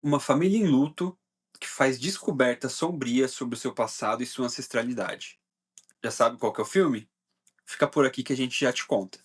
Uma família em luto que faz descobertas sombrias sobre o seu passado e sua ancestralidade. Já sabe qual que é o filme? Fica por aqui que a gente já te conta.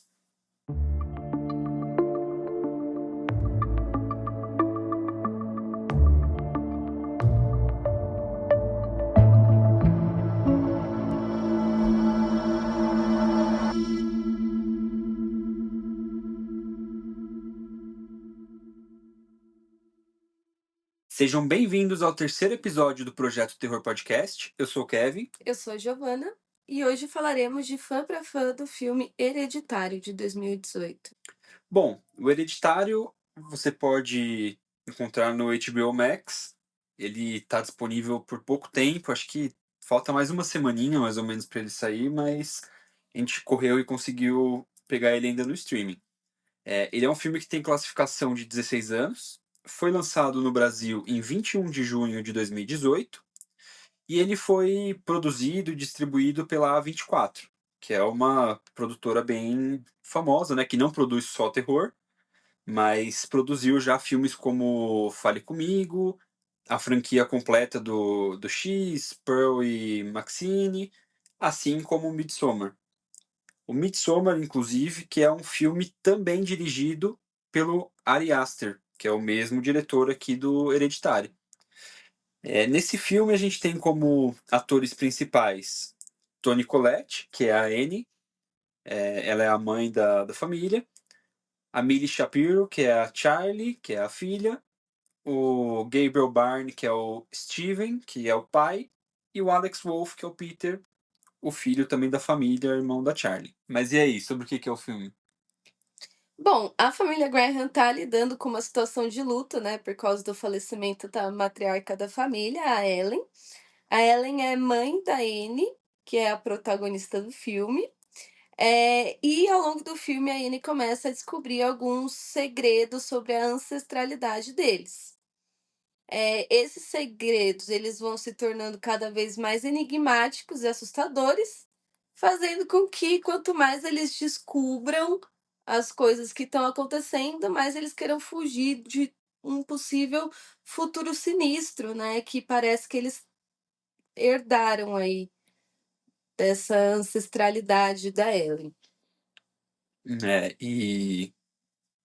Sejam bem-vindos ao terceiro episódio do Projeto Terror Podcast. Eu sou o Kevin. Eu sou a Giovana e hoje falaremos de Fã pra Fã do filme Hereditário de 2018. Bom, o Hereditário você pode encontrar no HBO Max. Ele está disponível por pouco tempo, acho que falta mais uma semaninha mais ou menos para ele sair, mas a gente correu e conseguiu pegar ele ainda no streaming. Ele é um filme que tem classificação de 16 anos, foi lançado no Brasil em 21 de junho de 2018 e ele foi produzido e distribuído pela A24, que é uma produtora bem famosa, né, que não produz só terror, mas produziu já filmes como Fale Comigo, a franquia completa do X, Pearl e Maxine, assim como Midsommar. O Midsommar, inclusive, que é um filme também dirigido pelo Ari Aster, que é o mesmo diretor aqui do Hereditário. Nesse filme a gente tem como atores principais Toni Collette, que é a Annie, ela é a mãe da família, a Millie Shapiro, que é a Charlie, que é a filha, o Gabriel Byrne, que é o Steven, que é o pai, e o Alex Wolff, que é o Peter, o filho também da família, irmão da Charlie. Mas e aí, sobre o que é o filme? Bom, a família Graham tá lidando com uma situação de luto, né, por causa do falecimento da matriarca da família, a Ellen. A Ellen é mãe da Anne, que é a protagonista do filme. E ao longo do filme a Anne começa a descobrir alguns segredos sobre a ancestralidade deles. Esses segredos, eles vão se tornando cada vez mais enigmáticos e assustadores, fazendo com que quanto mais eles descubram as coisas que estão acontecendo, mais eles queiram fugir de um possível futuro sinistro, né, que parece que eles herdaram aí dessa ancestralidade da Ellen. E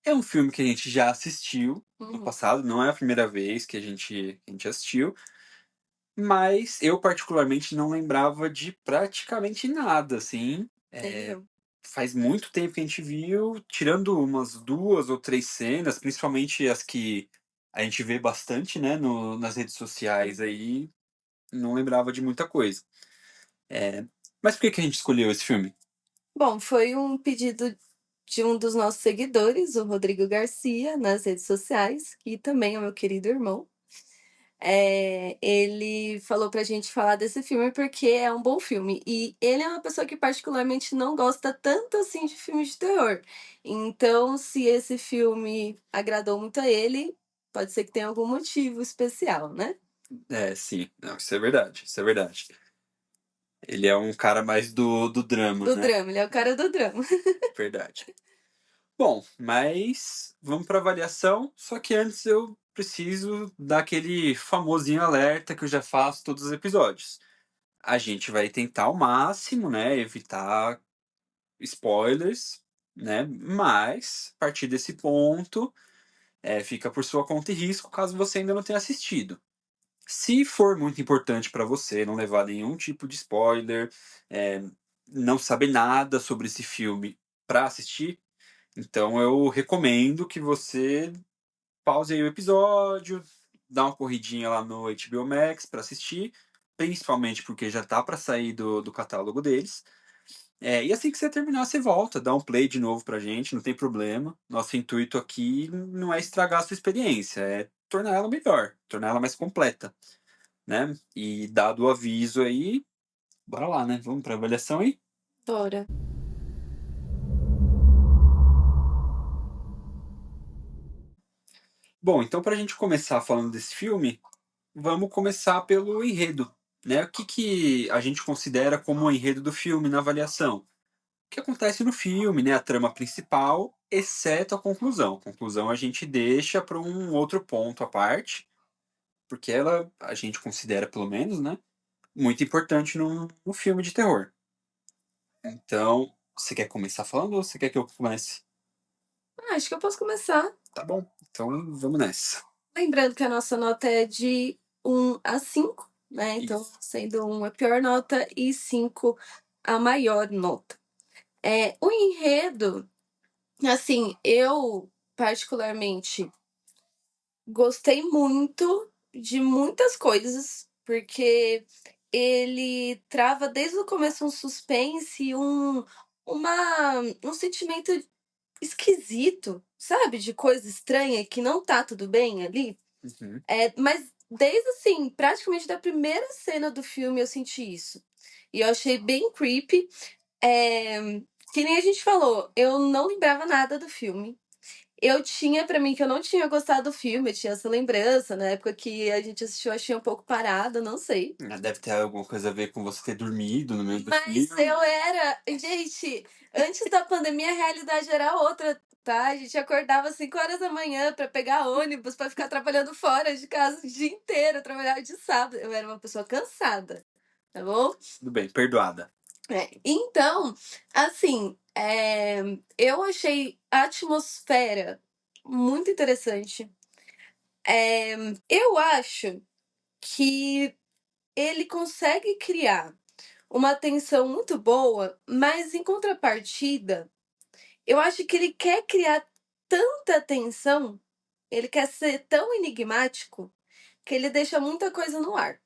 é um filme que a gente já assistiu no Uhum. passado, não é a primeira vez que a gente assistiu, mas eu particularmente não lembrava de praticamente nada, assim. Nem eu. Faz muito tempo que a gente viu, tirando umas 2 ou 3 cenas, principalmente as que a gente vê bastante, né, nas redes sociais Uhum. aí, não lembrava de muita coisa. Eh, mas por que a gente escolheu esse filme? Bom, foi um pedido de um dos nossos seguidores, o Rodrigo Garcia, nas redes sociais, que também é meu querido irmão. Ele falou pra gente falar desse filme porque é um bom filme. E ele é uma pessoa que particularmente não gosta tanto assim de filmes de terror. Então, se esse filme agradou muito a ele, pode ser que tenha algum motivo especial, né? É, sim. Não, isso é verdade, isso é verdade. Ele é um cara mais do drama, Do né, drama, ele é o cara do drama. verdade. Bom, mas vamos para avaliação, só que antes eu preciso dar aquele famosinho alerta que eu já faço todos os episódios. A gente vai tentar ao máximo, né, evitar spoilers, né, mas a partir desse ponto, fica por sua conta e risco caso você ainda não tenha assistido. Se for muito importante para você não levar nenhum tipo de spoiler, eh, não saber nada sobre esse filme para assistir, então eu recomendo que você pause aí o episódio, dá uma corridinha lá no HBO Max para assistir, principalmente porque já tá para sair do catálogo deles. E assim que você terminar, você volta, dá um play de novo pra gente, não tem problema. Nosso intuito aqui não é estragar a sua experiência, é tornar ela melhor, tornar ela mais completa, né? E dado o aviso aí, bora lá, né? Vamos pra avaliação aí? Bora. Bom, então pra gente começar falando desse filme, vamos começar pelo enredo, né? O que que a gente considera como o enredo do filme na avaliação? O que acontece no filme, né? A trama principal, exceto a conclusão. A conclusão a gente deixa para um outro ponto à parte, porque ela, a gente considera pelo menos, né, muito importante no filme de terror. Então, você quer começar falando ou você quer que eu comece? Ah, acho que eu posso começar. Tá bom, então vamos nessa. Lembrando que a nossa nota é de 1 a 5, né? Então, Isso. sendo 1 a pior nota e 5 a maior nota. O enredo, assim, eu particularmente gostei muito de muitas coisas, porque ele trava desde o começo um suspense, um sentimento esquisito, sabe, de coisa estranha que não tá tudo bem ali. Uhum. Mas desde, assim, praticamente da primeira cena do filme eu senti isso. E eu achei bem creepy. Que nem a gente falou, eu não lembrava nada do filme. Eu tinha pra mim que eu não tinha gostado do filme, eu tinha essa lembrança, na época que a gente assistiu, eu achei um pouco parada, não sei. Deve ter alguma coisa a ver com você ter dormido no meio do Mas filme. eu era gente, antes da pandemia a realidade era outra, tá? A gente acordava 5 horas da manhã pra pegar ônibus, pra ficar trabalhando fora de casa o dia inteiro, trabalhar de sábado. Eu era uma pessoa cansada, tá bom? Tudo bem, perdoada. Então, assim, eu achei a atmosfera muito interessante. Eu acho que ele consegue criar uma tensão muito boa, mas em contrapartida, eu acho que ele quer criar tanta tensão, ele quer ser tão enigmático, que ele deixa muita coisa no ar,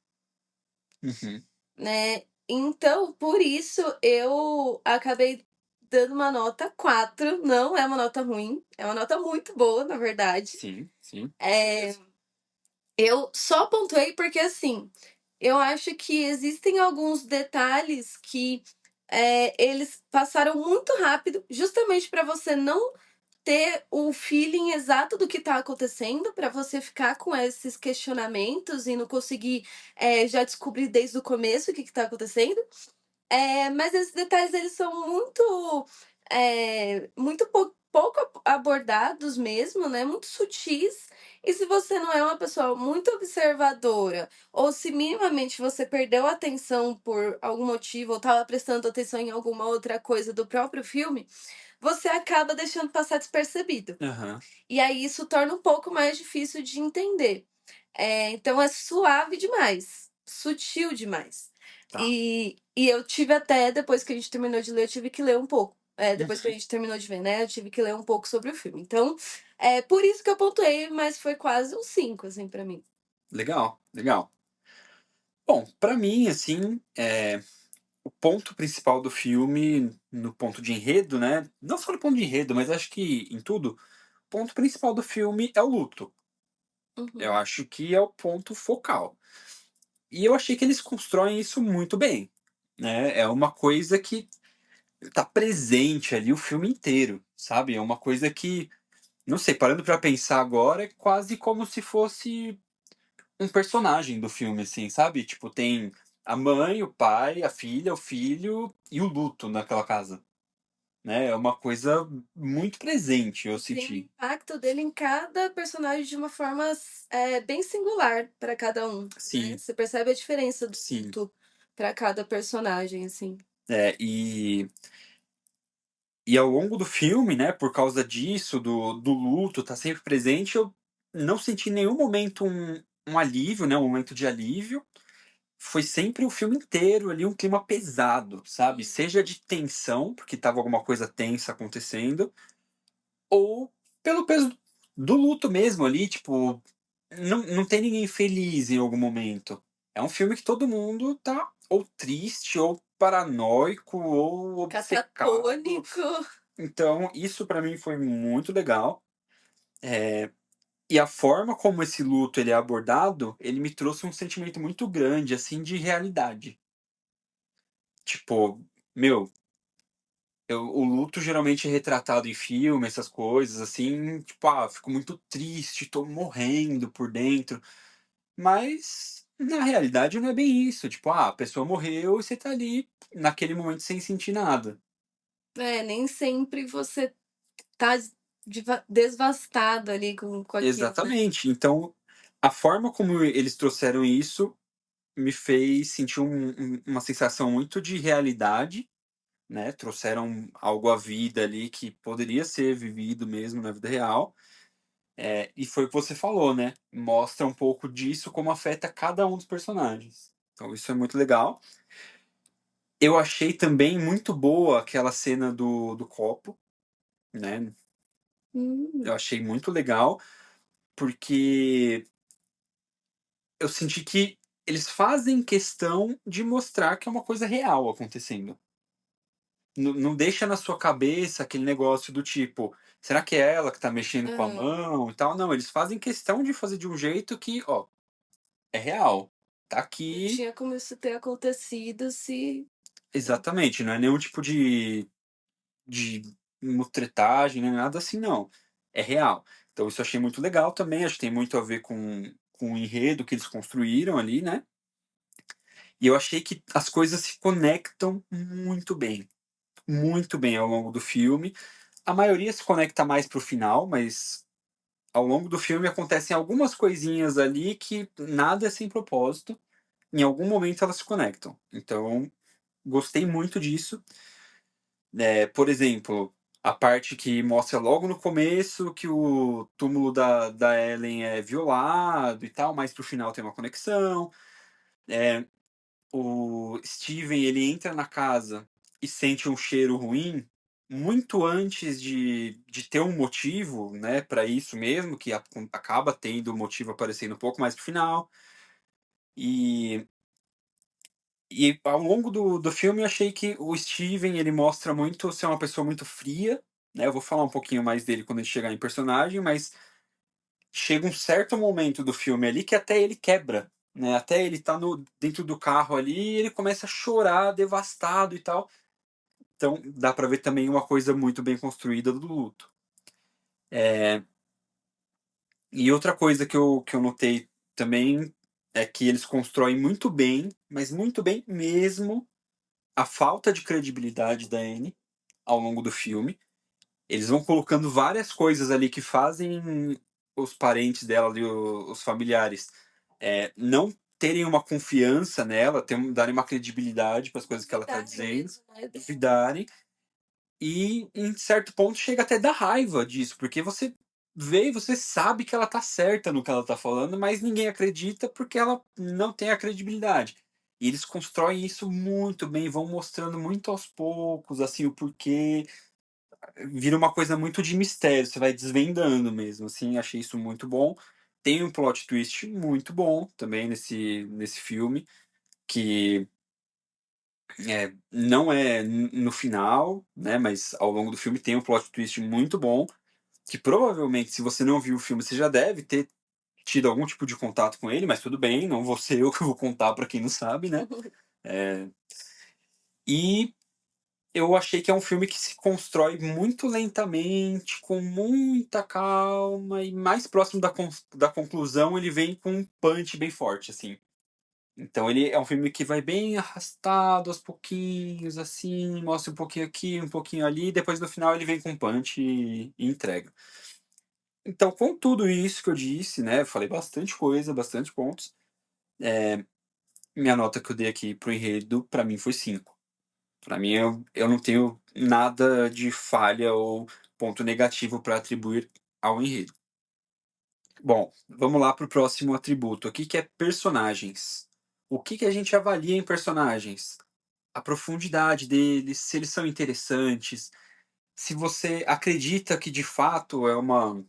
Uhum. né. Então, por isso eu acabei dando uma nota 4. Não é uma nota ruim, é uma nota muito boa, na verdade. Sim, sim. Eh, eu só pontuei porque, assim, eu acho que existem alguns detalhes que, eles passaram muito rápido, justamente para você não ter o feeling exato do que está acontecendo, para você ficar com esses questionamentos e não conseguir, já descobrir desde o começo o que está acontecendo. Mas esses detalhes eles são muito pouco abordados mesmo, né, muito sutis, e se você não é uma pessoa muito observadora, ou se minimamente você perdeu a atenção por algum motivo, ou estava prestando atenção em alguma outra coisa do próprio filme, você acaba deixando passar despercebido. Aham. E aí isso torna um pouco mais difícil de entender. Então é suave demais, sutil demais. Tá. E eu tive até, depois que a gente terminou de ler, eu tive que ler um pouco. Depois que a Uhum. gente terminou de ver, né, eu tive que ler um pouco sobre o filme. Então, é por isso que eu pontuei, mas foi quase um 5 assim, pra mim. Legal, legal. Bom, pra mim, assim, o ponto principal do filme, no ponto de enredo, né, não só no ponto de enredo, mas acho que em tudo, o ponto principal do filme é o luto. Eu Uhum. acho que é o ponto focal. E eu achei que eles constroem isso muito bem, né, é uma coisa que tá presente ali o filme inteiro, sabe, é uma coisa que, não sei, parando pra pensar agora, é quase como se fosse um personagem do filme, assim, sabe? Tipo, tem a mãe, o pai, a filha, o filho e o luto naquela casa, né? É uma coisa muito presente, eu E tem o senti. impacto dele em cada personagem de uma forma bem singular para cada um, né? Sim, Você percebe a diferença do sim. luto para cada personagem, assim. É, e ao longo do filme, né, por causa disso, do luto tá sempre presente, eu não senti em nenhum momento um alívio, né, um momento de alívio. Foi sempre o filme inteiro ali um clima pesado, sabe? Seja de tensão, porque estava alguma coisa tensa acontecendo, ou pelo peso do luto mesmo ali, tipo, não tem ninguém feliz em algum momento. É um filme que todo mundo tá ou triste, ou paranoico, ou obcecado. Catatônico. Então, isso pra mim foi muito legal. E a forma como esse luto ele é abordado, ele me trouxe um sentimento muito grande, assim, de realidade. Tipo, meu, o luto geralmente é retratado em filme, essas coisas, assim, tipo, fico muito triste, tô morrendo por dentro. Mas, na realidade, não é bem isso. Tipo, a pessoa morreu e você tá ali, naquele momento, sem sentir nada. Nem sempre você tá devastado ali com aquilo, né. Exatamente. Então, a forma como eles trouxeram isso me fez sentir uma sensação muito de realidade, né, trouxeram algo à vida ali que poderia ser vivido mesmo na vida real, e foi o que você falou, né, mostra um pouco disso como afeta cada um dos personagens. Então isso é muito legal. Eu achei também muito boa aquela cena do copo, né, Hum. eu achei muito legal, porque eu senti que eles fazem questão de mostrar que é uma coisa real acontecendo. Não deixa na sua cabeça aquele negócio do tipo: "Será que é ela que tá mexendo com a Aham. mão e tal?". Não, eles fazem questão de fazer de um jeito que, ó, é real, tá Não aqui. tinha como isso ter acontecido se Exatamente, não é nenhum tipo de mutretagem, nem nada assim não, é real. Então isso eu achei muito legal também, acho que tem muito a ver com o enredo que eles construíram ali, né. E eu achei que as coisas se conectam muito bem ao longo do filme. A maioria se conecta mais para o final, mas ao longo do filme acontecem algumas coisinhas ali que nada é sem propósito, em algum momento elas se conectam. Então, gostei muito disso. Por exemplo, a parte que mostra logo no começo que o túmulo da Ellen é violado e tal, mas para o final tem uma conexão. O Steven, ele entra na casa e sente um cheiro ruim, muito antes de ter um motivo, né, para isso mesmo, que acaba tendo o motivo aparecendo um pouco mais pro final. E ao longo do filme eu achei que o Steven, ele mostra muito ser uma pessoa muito fria, né, eu vou falar um pouquinho mais dele quando a gente chegar em personagem, mas chega um certo momento do filme ali que até ele quebra, né, até ele tá no dentro do carro ali e ele começa a chorar devastado e tal. Então, dá pra ver também uma coisa muito bem construída do luto. E outra coisa que eu notei também é que eles constroem muito bem, mas muito bem mesmo, a falta de credibilidade da Anne ao longo do filme. Eles vão colocando várias coisas ali que fazem os parentes dela ali, os familiares, não terem uma confiança nela, darem uma credibilidade para as coisas que ela tá duvidarem dizendo, mesmo, né, dela. duvidarem. E em certo ponto chega até a dar raiva disso, porque você vê e você sabe que ela tá certa no que ela tá falando, mas ninguém acredita porque ela não tem a credibilidade. E eles constroem isso muito bem, vão mostrando muito aos poucos, assim, o porquê. Vira uma coisa muito de mistério, você vai desvendando mesmo, assim, achei isso muito bom. Tem um plot twist muito bom também nesse filme, que não é no final, né, mas ao longo do filme tem um plot twist muito bom, que provavelmente se você não viu o filme, você já deve ter tido algum tipo de contato com ele, mas tudo bem, não vou ser eu que vou contar pra quem não sabe, né. Eh, e eu achei que é um filme que se constrói muito lentamente, com muita calma e mais próximo da conclusão ele vem com um punch bem forte, assim. Então ele é um filme que vai bem arrastado aos pouquinhos, assim, mostra um pouquinho aqui, um pouquinho ali, e depois no final ele vem com punch e entrega. Então, com tudo isso que eu disse, né, eu falei bastante coisa, bastante pontos, minha nota que eu dei aqui pro enredo, pra mim foi 5. Pra mim eu não tenho nada de falha ou ponto negativo pra atribuir ao enredo. Bom, vamos lá para o próximo atributo aqui, que é personagens. O que que a gente avalia em personagens? A profundidade deles, se eles são interessantes, se você acredita que de fato é uma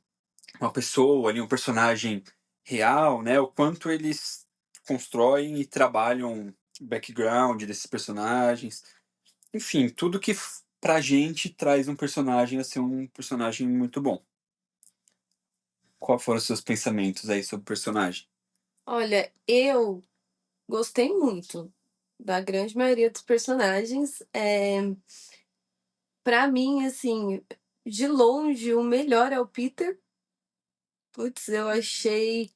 pessoa ali, um personagem real, né? O quanto eles constroem e trabalham o background desses personagens. Enfim, tudo que pra gente traz um personagem a ser um personagem muito bom. Qual foram os seus pensamentos aí sobre o personagem? Olha, eu gostei muito da grande maioria dos personagens. Pra mim, assim, de longe, o melhor é o Peter. Putz, eu achei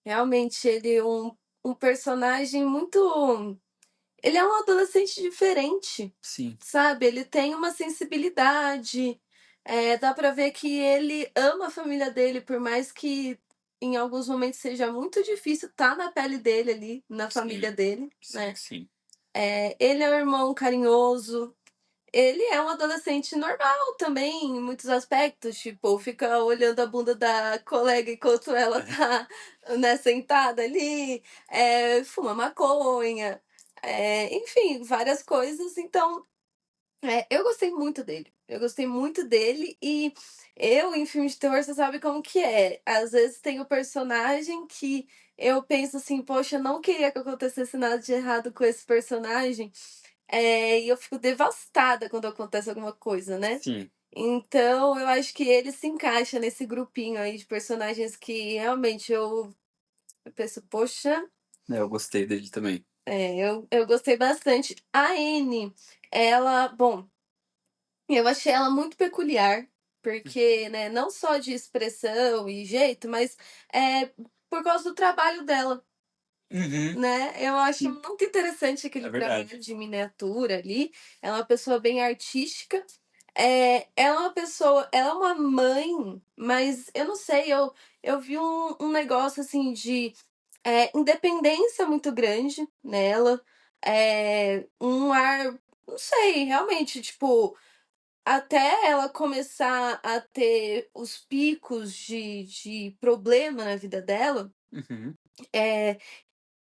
realmente ele um personagem muito. Ele é um adolescente diferente, Sim, sabe? Ele tem uma sensibilidade. Dá pra ver que ele ama a família dele, por mais que em alguns momentos seja muito difícil estar na pele dele ali, na família Sim, dele, sim, né. sim. Ele é um irmão carinhoso, ele é um adolescente normal também em muitos aspectos, tipo, fica olhando a bunda da colega enquanto ela tá, né, sentada ali, fuma maconha, enfim, várias coisas. Então, eu gostei muito dele. Eu gostei muito dele e eu, em filme de terror, você sabe como que é. Às vezes tem o personagem que eu penso assim: "Poxa, eu não queria que acontecesse nada de errado com esse personagem", e eu fico devastada quando acontece alguma coisa, né. Sim, Então eu acho que ele se encaixa nesse grupinho aí de personagens que realmente eu penso: "Poxa", eu gostei dele também. eu gostei bastante. A Anne, ela bom, eu achei ela muito peculiar, porque, né, não só de expressão e jeito, mas, por causa do trabalho dela, Uhum, né. Eu acho sim, muito interessante é aquele verdade. trabalho de miniatura ali, ela é uma pessoa bem artística. Ela é uma mãe, mas eu não sei, eu vi um negócio, assim, de, independência muito grande nela, um ar, não sei, realmente, tipo, até ela começar a ter os picos de problema na vida dela, Uhum, eh,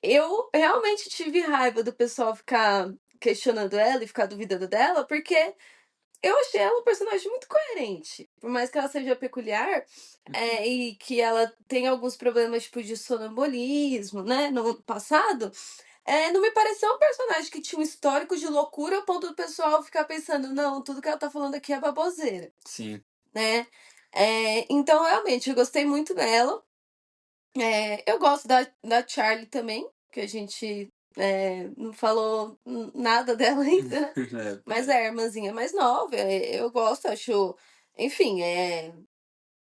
eu realmente tive raiva do pessoal ficar questionando ela e ficar duvidando dela, porque eu achei ela um personagem muito coerente. Por mais que ela seja peculiar, uhum. e que ela tenha alguns problemas, tipo, de sonambulismo, né, no passado, não me pareceu um personagem que tinha um histórico de loucura ao ponto do pessoal ficar pensando: "Não, tudo que ela tá falando aqui é baboseira", Sim. né. Então realmente eu gostei muito dela. Eu gosto da Charlie também, que a gente, não falou nada dela ainda, né, É, mas é a irmãzinha mais nova, eu gosto, acho, enfim,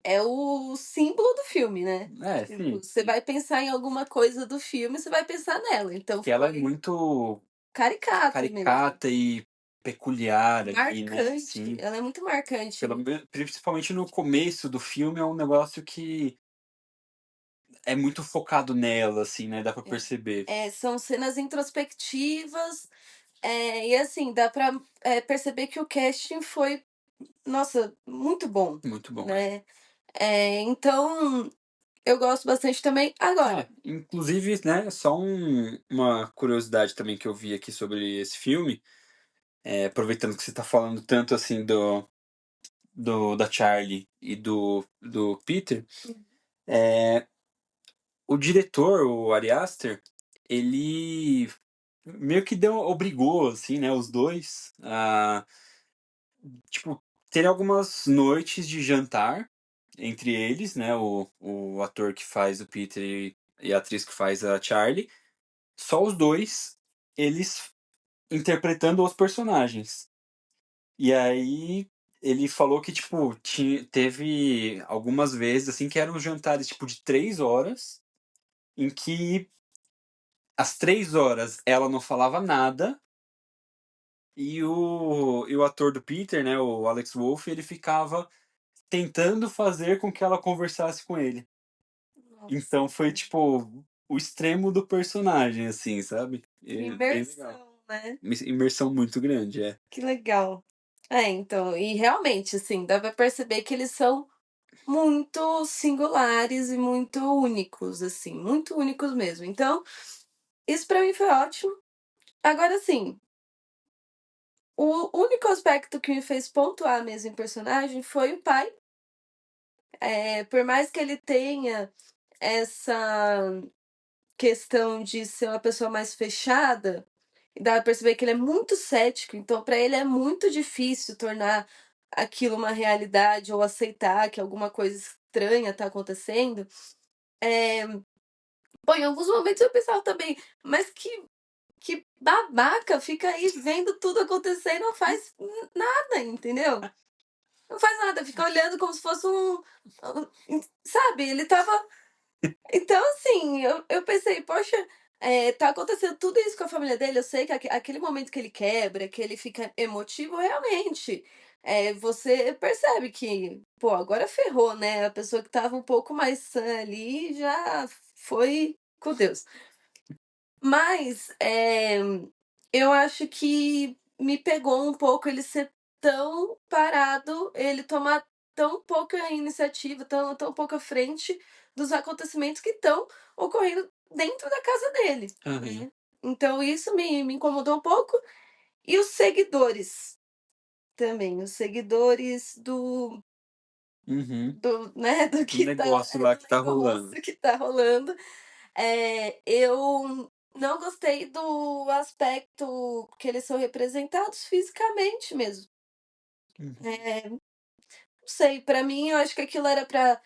é o símbolo do filme, né. Tipo, sim. você vai pensar em alguma coisa do filme, você vai pensar nela, então Que ela é foi muito caricato mesmo, caricata e peculiar ali, né, marcante, sim. ela é muito marcante. Pelo me principalmente no começo do filme, é um negócio que é muito focado nela, assim, né, dá pra É. perceber. São cenas introspectivas, e assim, dá pra, perceber que o casting foi, nossa, muito bom, Muito bom, é. né. Então, eu gosto bastante também. Agora, Inclusive, né, só uma curiosidade também que eu vi aqui sobre esse filme, aproveitando que você tá falando tanto, assim, da Charlie e do Peter, eh, o diretor, o Ari Aster, ele meio que obrigou, assim, né, os 2 a, tipo, ter algumas noites de jantar entre eles, né, o ator que faz o Peter e a atriz que faz a Charlie, só os 2, eles interpretando os personagens. E aí ele falou que, tipo, teve algumas vezes, assim, que eram jantares, tipo, de 3 horas, em que às 3 horas ela não falava nada, e o ator do Peter, né, o Alex Wolff, ele ficava tentando fazer com que ela conversasse com ele. nossa, Então foi, tipo, o extremo do personagem, assim, sabe. que É bem legal. imersão, né. Imersão muito grande, é. Que legal. Então, e realmente, assim, dá pra perceber que eles são muito singulares e muito únicos, assim, muito únicos mesmo. Então, isso pra mim foi ótimo. Agora, assim, o único aspecto que me fez pontuar mesmo em personagem foi o pai. Por mais que ele tenha essa questão de ser uma pessoa mais fechada, e dá pra perceber que ele é muito cético, então para ele é muito difícil tornar aquilo uma realidade ou aceitar que alguma coisa estranha tá acontecendo. Eh, Bom, em alguns momentos eu pensava também: "Mas que babaca, fica aí vendo tudo acontecer e não faz nada", entendeu? Não faz nada, fica olhando como se fosse sabe, ele estava, então assim, eu pensei: "Poxa", tá acontecendo tudo isso com a família dele, eu sei que aquele momento que ele quebra, que ele fica emotivo, realmente, você percebe que, pô, agora ferrou, né, a pessoa que estava um pouco mais sã ali já foi com Deus. Mas, eu acho que me pegou um pouco ele ser tão parado, ele tomar tão pouca iniciativa, tão pouca frente dos acontecimentos que estão ocorrendo dentro da casa dele, Aham. né. Então isso me incomodou um pouco. E os seguidores também, os seguidores Uhum. do, né, do O que tá negócio lá do que tá negócio rolando. que tá rolando. Eu não gostei do aspecto que eles são representados fisicamente mesmo. Uhum. Não sei, pra mim eu acho que aquilo era pra,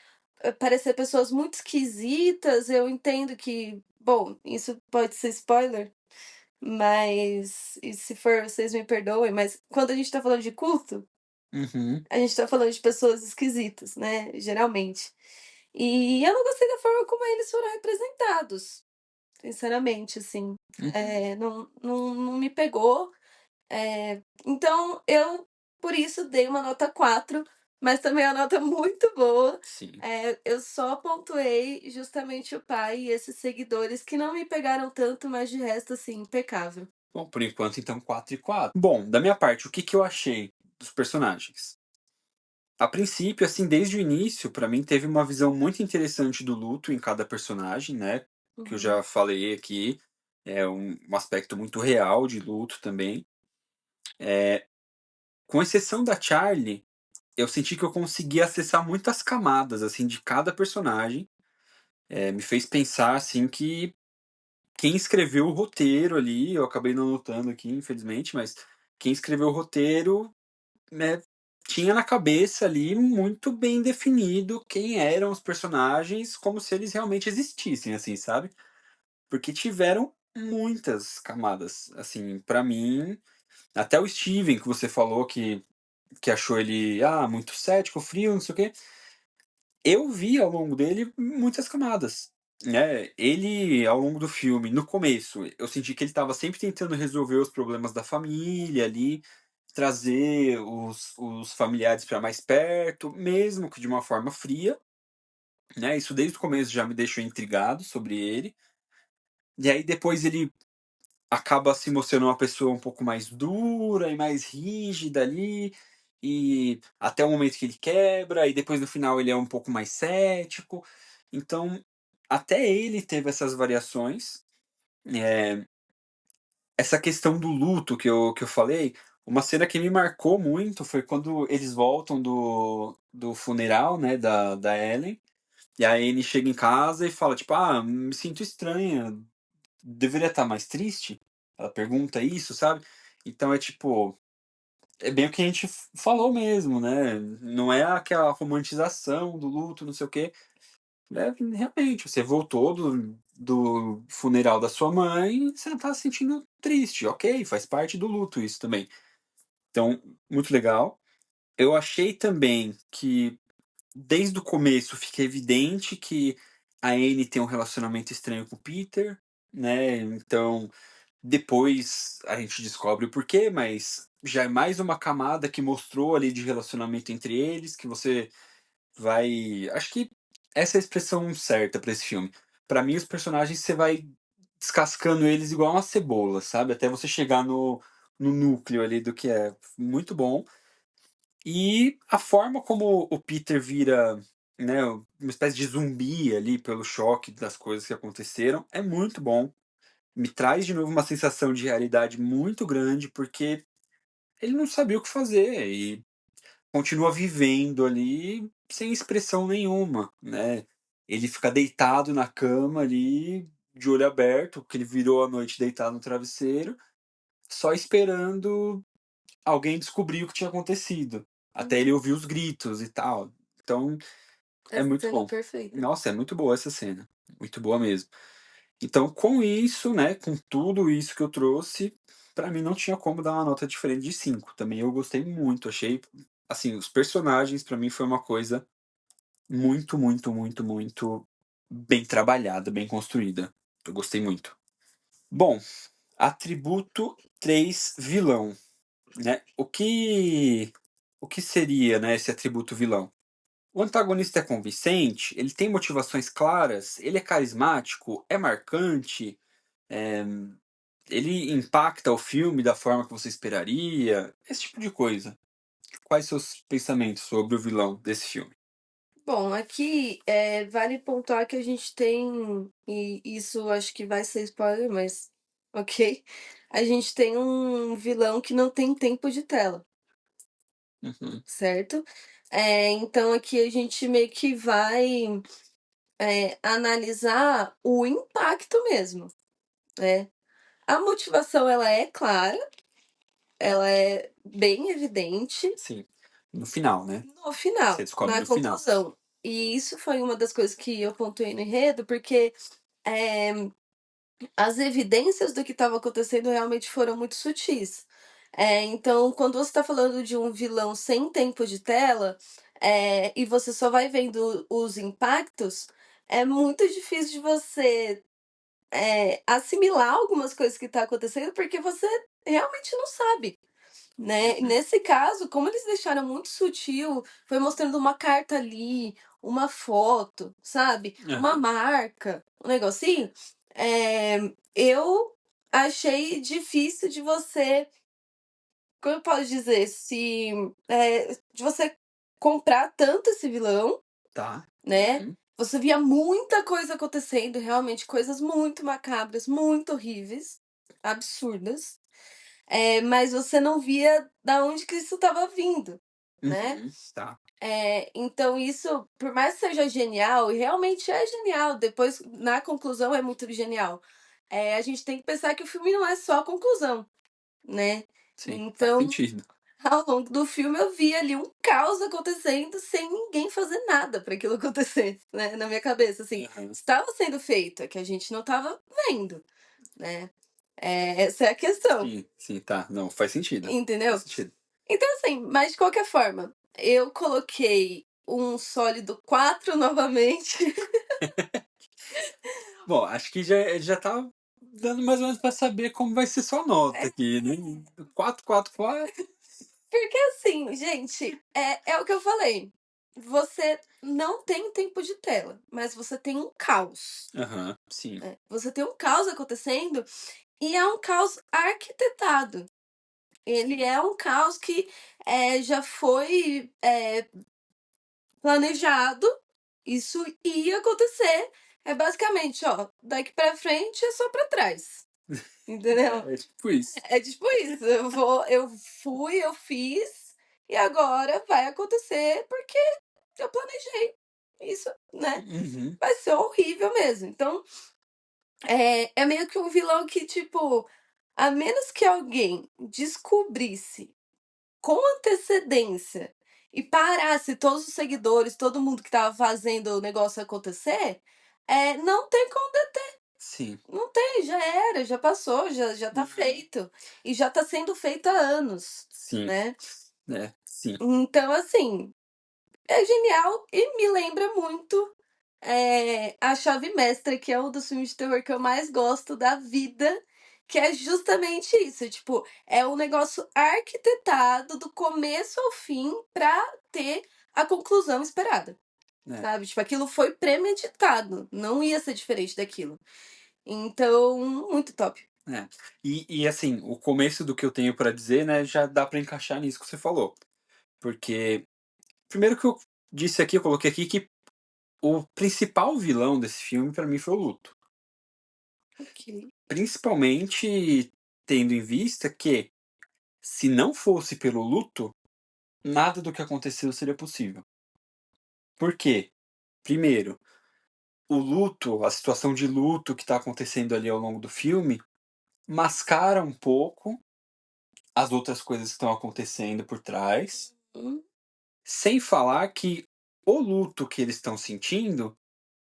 parecer pessoas muito esquisitas, eu entendo que, bom, isso pode ser spoiler, mas e se for vocês me perdoem, mas quando a gente tá falando de culto, Uhum. a gente tá falando de pessoas esquisitas, né, geralmente. E eu não gostei da forma como eles foram representados. Sinceramente, assim, Uhum. não me pegou, então eu, por isso, dei uma nota 4, mas também é uma nota muito boa. Sim. Eu só pontuei justamente o pai e esses seguidores que não me pegaram tanto, mas de resto, assim, impecável. Bom, por enquanto então 4 e 4. Bom, da minha parte, o que que eu achei dos personagens? A princípio, assim, desde o início, pra mim teve uma visão muito interessante do luto em cada personagem, né, que eu Uhum, já falei aqui, é um aspecto muito real de luto também. Com exceção da Charlie, eu senti que eu consegui acessar muitas camadas, assim, de cada personagem, me fez pensar, assim, que quem escreveu o roteiro ali, eu acabei não anotando aqui infelizmente, mas quem escreveu o roteiro, né, tinha na cabeça ali muito bem definido quem eram os personagens, como se eles realmente existissem, assim, sabe. Porque tiveram muitas camadas, assim, pra mim, até o Steven que você falou que achou ele, muito cético, frio, não sei o quê, eu vi ao longo dele muitas camadas, né. Ele, ao longo do filme, no começo, eu senti que ele estava sempre tentando resolver os problemas da família ali, trazer os familiares para mais perto, mesmo que de uma forma fria, né, isso desde o começo já me deixou intrigado sobre ele. E aí depois ele acaba se mostrando uma pessoa um pouco mais dura e mais rígida ali, e até o momento que ele quebra, e depois no final ele é um pouco mais cético. Então, até ele teve essas variações. Eh, Essa questão do luto que eu falei, uma cena que me marcou muito foi quando eles voltam do funeral, né, da Ellen, e a Anne chega em casa e fala tipo: "Ah, me sinto estranha, deveria estar mais triste?" Ela pergunta isso, sabe. Então é tipo, é bem o que a gente falou mesmo, né, não é aquela romantização do luto, não sei o quê, realmente, você voltou do funeral da sua mãe, você tá se sentindo triste, ok, faz parte do luto isso também. Então, muito legal. Eu achei também que desde o começo fica evidente que a Anne tem um relacionamento estranho com o Peter, né, então depois a gente descobre o porquê, mas já é mais uma camada que mostrou ali de relacionamento entre eles, que você vai, acho que essa é a expressão certa pra esse filme. Pra mim os personagens você vai descascando eles igual uma cebola, sabe, até você chegar no núcleo ali do que é. Muito bom. E a forma como o Peter vira, né, uma espécie de zumbi ali pelo choque das coisas que aconteceram, é muito bom. Me traz de novo uma sensação de realidade muito grande, porque ele não sabia o que fazer e continua vivendo ali sem expressão nenhuma, né. Ele fica deitado na cama ali, de olho aberto, porque ele virou a noite deitado no travesseiro, só esperando alguém descobrir o que tinha acontecido, até ele uhum. ouvir os gritos e tal. Então, é Essa muito cena é bom. perfeita. Nossa, é muito boa essa cena, muito boa mesmo. Então, com isso, né, com tudo isso que eu trouxe, pra mim não tinha como dar uma nota diferente de 5. Também eu gostei muito, achei, assim, os personagens pra mim foi uma coisa muito, muito, muito, muito bem trabalhada, bem construída. Eu gostei muito. Bom, atributo 3 vilão, né. O que seria, né, esse atributo vilão? O antagonista é convincente, ele tem motivações claras, ele é carismático, é marcante, eh, ele impacta o filme da forma que você esperaria, esse tipo de coisa. Quais seus pensamentos sobre o vilão desse filme? Bom, aqui, vale pontuar que a gente tem e isso acho que vai ser spoiler, mas ok. A gente tem um vilão que não tem tempo de tela, Uhum, certo? Então aqui a gente meio que vai, analisar o impacto mesmo, né. A motivação ela é clara, ela é bem evidente sim. No final, né, no você final, descobre na no final. conclusão. E isso foi uma das coisas que eu pontuei no enredo, porque, eh as evidências do que estava acontecendo realmente foram muito sutis. Então, quando você está falando de um vilão sem tempo de tela, e você só vai vendo os impactos, é muito difícil de você, assimilar algumas coisas que tá acontecendo, porque você realmente não sabe. Né, Uhum. nesse caso, como eles deixaram muito sutil, foi mostrando uma carta ali, uma foto, sabe, uma Aham. marca, um negocinho, eu achei difícil de você, como eu posso dizer, de você comprar tanto esse vilão, Tá. né, Uhum. você via muita coisa acontecendo, realmente coisas muito macabras, muito horríveis, absurdas. Mas você não via da onde que isso estava vindo, né. Uhum. Tá. Então isso, por mais que seja genial, e realmente é genial, depois na conclusão é muito genial, a gente tem que pensar que o filme não é só a conclusão, né. Sim, faz Então, sentido. ao longo do filme eu vi ali um caos acontecendo sem ninguém fazer nada para aquilo acontecer, né, na minha cabeça, assim, Aham. estava sendo feito, é que a gente não estava vendo, né. Essa é a questão, Sim, sim, tá. Não, faz sentido. Faz entendeu? sentido. Então, assim, mas de qualquer forma, eu coloquei um sólido 4 novamente, Bom, acho que já tá dando mais ou menos pra saber como vai ser sua nota aqui, né. 4, 4, 4. porque assim, gente, é o que eu falei, você não tem tempo de tela, mas você tem um caos, Aham, sim. né. Você tem um caos acontecendo e é um caos arquitetado. Ele é um caos que, já foi, planejado, isso ia acontecer. É basicamente, ó, daqui pra frente é só pra trás, entendeu? É tipo isso. É tipo isso, eu fui, eu fiz, e agora vai acontecer porque eu planejei. Isso, né, Uhum. vai ser horrível mesmo. Então, é meio que um vilão que, tipo, a menos que alguém descobrisse com antecedência e parasse todos os seguidores, todo mundo que estava fazendo o negócio acontecer, não tem como Sim. não tem, já era, já passou, já tá Uhum. feito. E já tá sendo feito há anos, Sim. né. É, sim. Então, assim, é genial e me lembra muito, A Chave Mestra, que é um dos filmes de terror que eu mais gosto da vida, que é justamente isso, tipo, é um negócio arquitetado do começo ao fim pra ter a conclusão esperada, É, sabe. Tipo, aquilo foi premeditado, não ia ser diferente daquilo. Então, muito top. é. E assim, o começo do que eu tenho pra dizer, né, já dá pra encaixar nisso que você falou. Porque, primeiro que eu disse aqui, eu coloquei aqui que o principal vilão desse filme pra mim foi o luto. Ok. Principalmente tendo em vista que, se não fosse pelo luto, nada do que aconteceu seria possível. Por quê? Primeiro, o luto, a situação de luto que tá acontecendo ali ao longo do filme, mascara um pouco as outras coisas que estão acontecendo por trás, Uhum. sem falar que o luto que eles estão sentindo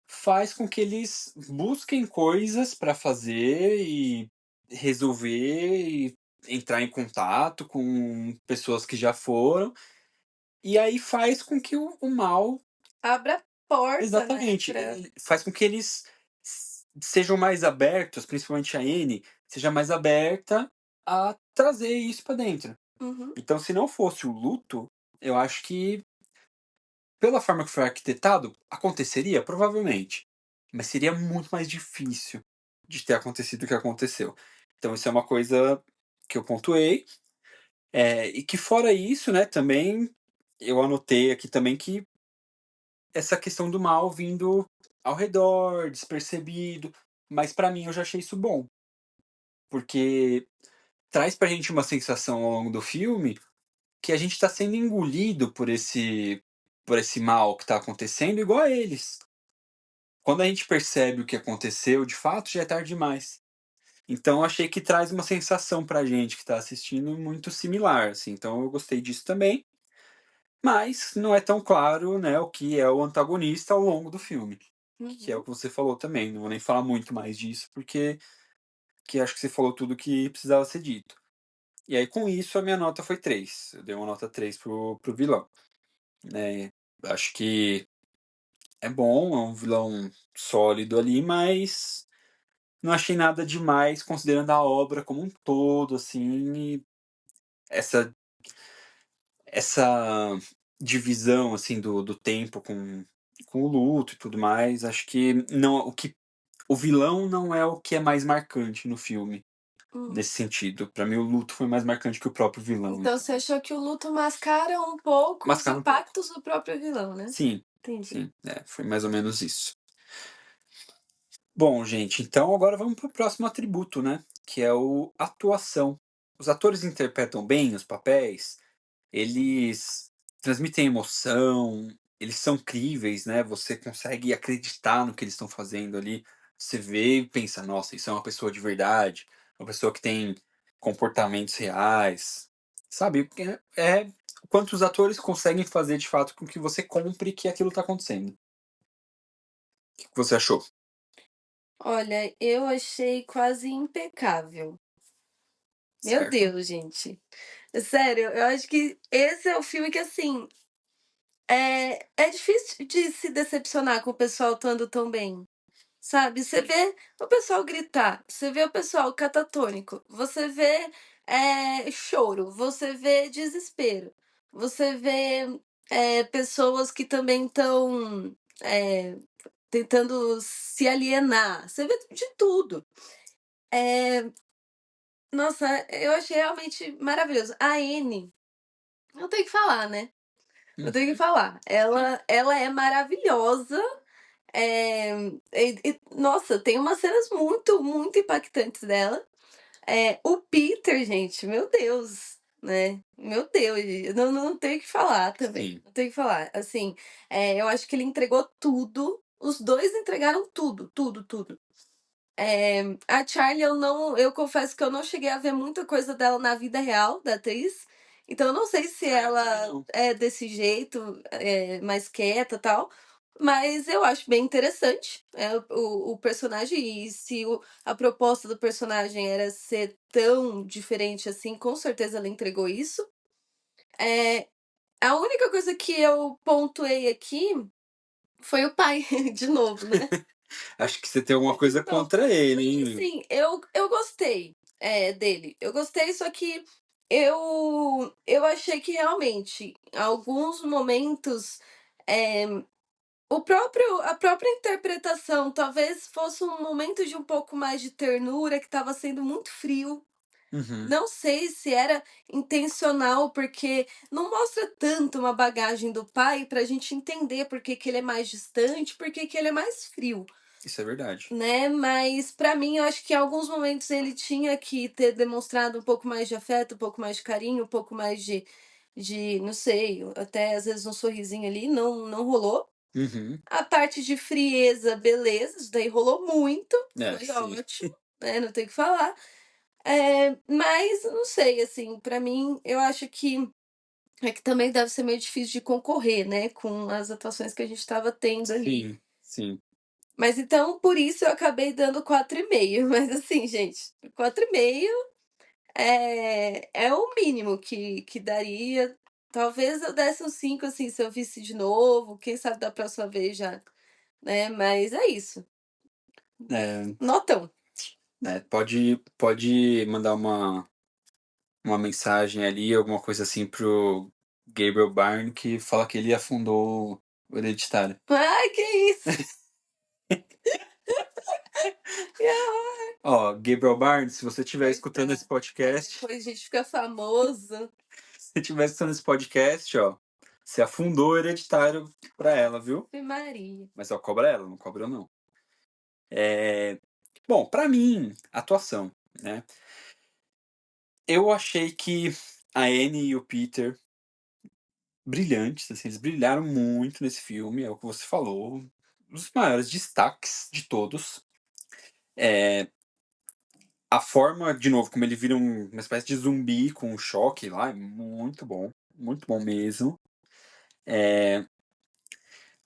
faz com que eles busquem coisas para fazer e resolver e entrar em contato com pessoas que já foram, e aí faz com que o mal, Abre a porta, né, exatamente, pra faz com que eles sejam mais abertos, principalmente a Anne, seja mais aberta a trazer isso pra dentro. Uhum, Então se não fosse o luto, eu acho que, pela forma que foi arquitetado, aconteceria? Provavelmente, mas seria muito mais difícil de ter acontecido o que aconteceu. Então isso é uma coisa que eu pontuei, e que fora isso, né, também, eu anotei aqui também que essa questão do mal vindo ao redor, despercebido, mas pra mim eu já achei isso bom, porque traz pra gente uma sensação ao longo do filme que a gente tá sendo engolido por esse mal que tá acontecendo igual a eles. Quando a gente percebe o que aconteceu, de fato, já é tarde demais. Então eu achei que traz uma sensação pra gente que tá assistindo muito similar, assim, então eu gostei disso também, mas não é tão claro, né, o que é o antagonista ao longo do filme, que é o uhum, que você falou também, não vou nem falar muito mais disso, porque acho que você falou tudo que precisava ser dito. E aí com isso a minha nota foi 3. Eu dei uma nota 3 pro vilão, né. Acho que é bom, é um vilão sólido ali, mas não achei nada demais considerando a obra como um todo, assim, e essa essa divisão, assim, do tempo com o luto e tudo mais, acho que não o vilão não é o que é mais marcante no filme, uhum. nesse sentido. Pra mim o luto foi mais marcante que o próprio vilão, Então então você achou que o luto mascara um pouco os mascara um pouco. impactos do próprio vilão, né? Sim, Entendi. sim, foi mais ou menos isso. Bom, gente, então agora vamos para o próximo atributo, né, que é o atuação. Os atores interpretam bem os papéis, eles transmitem emoção, eles são críveis, né, você consegue acreditar no que eles estão fazendo ali. Você vê e pensa: "Nossa, isso é uma pessoa de verdade, uma pessoa que tem comportamentos reais", sabe, o quanto os atores conseguem fazer de fato com que você compre que aquilo está acontecendo. O que você achou? Olha, eu achei quase impecável. Meu Certo. Deus, gente. Sério, eu acho que esse é o filme que, assim, é difícil de se decepcionar com o pessoal atuando tão bem, sabe. Você vê o pessoal gritar, você vê o pessoal catatônico, você vê, choro, você vê desespero, você vê, pessoas que também estão, tentando se alienar, você vê de tudo. Eh, nossa, eu achei realmente maravilhoso. A Anne, não tem o que falar, né. Não tenho o que Uhum. falar. Ela é maravilhosa, nossa, tem umas cenas muito, muito impactantes dela. O Peter, gente, meu Deus, né, meu Deus, não tenho o que falar também, Sim. não tenho o que falar. Assim, eu acho que ele entregou tudo, os 2 entregaram tudo, tudo, tudo. A Charlie eu confesso que eu não cheguei a ver muita coisa dela na vida real, da atriz, então eu não sei se Também ela não. é desse jeito, mais quieta, tal, mas eu acho bem interessante, o personagem, e se a proposta do personagem era ser tão diferente assim, com certeza ela entregou isso. Eh, a única coisa que eu pontuei aqui foi o pai, de novo, né. Acho que você tem alguma coisa Não, contra ele, sim, hein? sim, eu gostei, dele. Eu gostei, só que eu achei que realmente, em alguns momentos, eh, a própria interpretação talvez fosse um momento de um pouco mais de ternura, que estava sendo muito frio. Uhum. Não sei se era intencional, porque não mostra tanto uma bagagem do pai pra gente entender por que que ele é mais distante, por que que ele é mais frio. Isso é verdade. Né, mas pra mim eu acho que em alguns momentos ele tinha que ter demonstrado um pouco mais de afeto, um pouco mais de carinho, um pouco mais de não sei, até às vezes um sorrisinho ali, não rolou. Uhum. A parte de frieza, beleza, isso daí rolou muito, É, foi sim. ótimo, né, não tem o que falar. Mas não sei, assim, pra mim eu acho que também deve ser meio difícil de concorrer, né, com as atuações que a gente estava tendo ali. Sim, sim. Mas então, por isso eu acabei dando 4,5. Mas assim, gente, 4,5 é o mínimo que daria. Talvez eu desse um 5 assim, se eu visse de novo, quem sabe da próxima vez já, né, mas é isso. É, Notão. pode mandar uma mensagem ali, alguma coisa assim pro Gabriel Byrne que fala que ele afundou o Hereditário. Ai, que isso? Que horror. Ó, Gabriel Byrne, se você estiver escutando esse Aí podcast, depois a gente fica famoso. se você estiver escutando esse podcast, ó, você afundou o Hereditário pra ela, viu? Ave Maria. Mas só cobra ela, não cobra eu não. Bom, pra mim, atuação, né? Eu achei que a Anne e o Peter brilhantes, assim, eles brilharam muito nesse filme, é o que você falou, os maiores destaques de todos. A forma, de novo, como ele vira uma espécie de zumbi com um choque lá, é muito bom mesmo.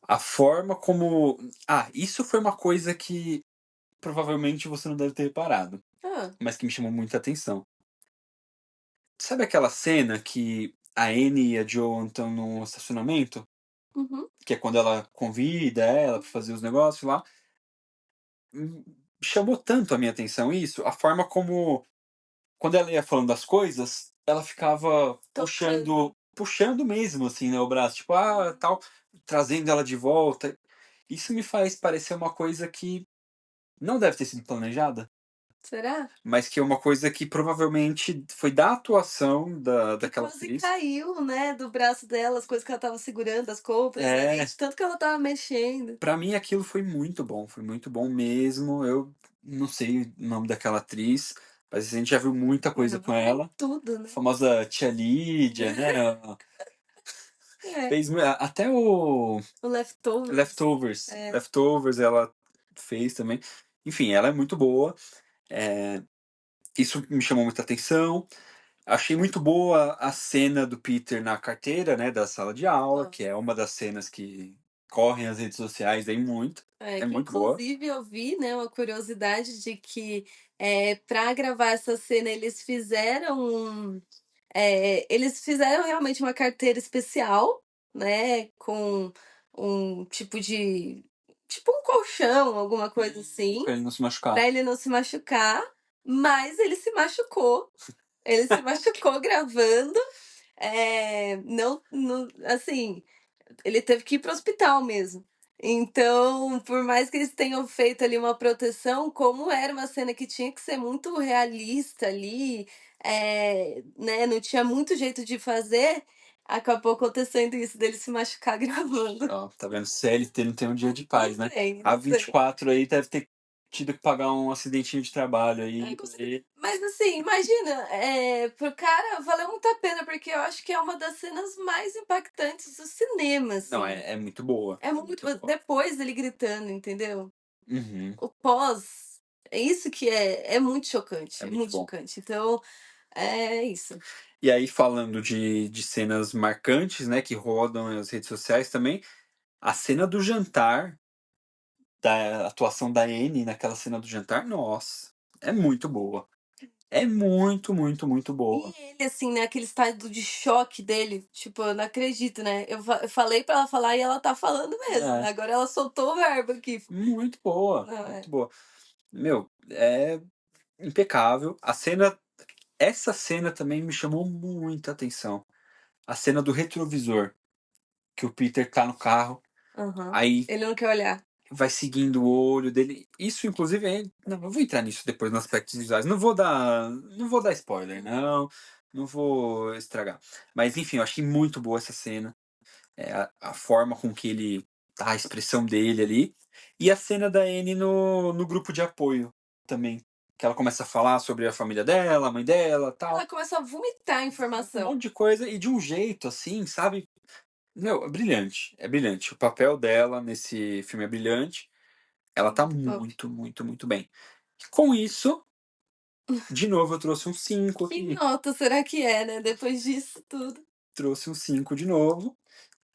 A forma como. Ah, isso foi uma coisa que provavelmente você não deve ter reparado, Ah, mas que me chamou muita atenção. Sabe aquela cena que a Anne e a Joan estão no estacionamento? uhum. Que é quando ela convida ela pra fazer os negócios lá. Hum, Chamou tanto a minha atenção isso, a forma como, quando ela ia falando das coisas, ela ficava Tocando. puxando mesmo, assim, né, o braço, tipo, ah, tal, trazendo ela de volta. Isso me faz parecer uma coisa que não deve ter sido planejada, Será? mas que é uma coisa que provavelmente foi da atuação Que daquela quase atriz. caiu, né, do braço dela, as coisas que ela tava segurando, as compras ali, É, de tanto que ela tava mexendo. pra mim aquilo foi muito bom mesmo. Eu não sei o nome daquela atriz, mas a gente já viu muita coisa com Ela tá em ela. tudo, A né? famosa Tia Lídia, né? É, Fez até o o Leftovers. Leftovers. É. Leftovers ela fez também. Enfim, ela é muito boa. Isso me chamou muita atenção. Achei muito boa a cena do Peter na carteira, né, da sala de aula, que Nossa. é uma das cenas que correm as redes sociais aí muito. É, É que muito boa. inclusive eu vi, né, uma curiosidade de que, pra gravar essa cena eles fizeram realmente uma carteira especial, né, com um tipo um colchão, alguma coisa assim, Pra ele não se machucar. pra ele não se machucar, mas ele se machucou. Ele se machucou gravando, não assim, ele teve que ir para o hospital mesmo. Então, por mais que eles tenham feito ali uma proteção, como era uma cena que tinha que ser muito realista ali, né, não tinha muito jeito de fazer, acabou acontecendo isso dele se machucar gravando. Ó, tá vendo? CLT não tem um dia de Não paz, né? tem, A não vinte e tem. quatro aí deve ter tido que pagar um acidentinho de trabalho É, aí. com certeza. Mas assim, imagina, pro cara valeu muito a pena, porque eu acho que é uma das cenas mais impactantes do cinema, Não, assim. é muito boa. É É muito muito boa. depois ele gritando, entendeu? Uhum, O pós, é isso que é muito é chocante, é muito muito bom. chocante. Então, é isso. E aí, falando de cenas marcantes, né, que rodam nas redes sociais também, a cena do jantar, da atuação da Anne naquela cena do jantar, nossa, é muito boa. É muito E boa. ele, assim, né, aquele estado de choque dele, tipo, eu não acredito, né? Eu falei pra ela falar e ela tá falando mesmo. É, Agora ela soltou o verbo aqui. muito boa, Não, muito boa. Meu, é impecável. Essa cena também me chamou muita atenção. A cena do retrovisor, que o Peter tá no carro, aham. aí Ele não quer olhar. vai seguindo o olho dele. Isso, inclusive, não, eu vou entrar nisso depois nos aspectos visuais. Não vou dar spoiler, não. Não vou estragar. Mas, enfim, eu achei muito boa essa cena. A forma com que ele tá, a expressão dele ali. E a cena da Anne no grupo de apoio também. Que ela começa a falar sobre a família dela, a mãe dela, tal. Ela começou a vomitar a Um informação. monte de coisa e de um jeito assim, sabe? Meu, é brilhante, é brilhante. O papel dela nesse filme é brilhante. Ela tá Muito top. muito bem. Com isso, de novo eu trouxe um 5 Que aqui. nota será que é, né? Depois disso tudo. Trouxe um 5 de novo.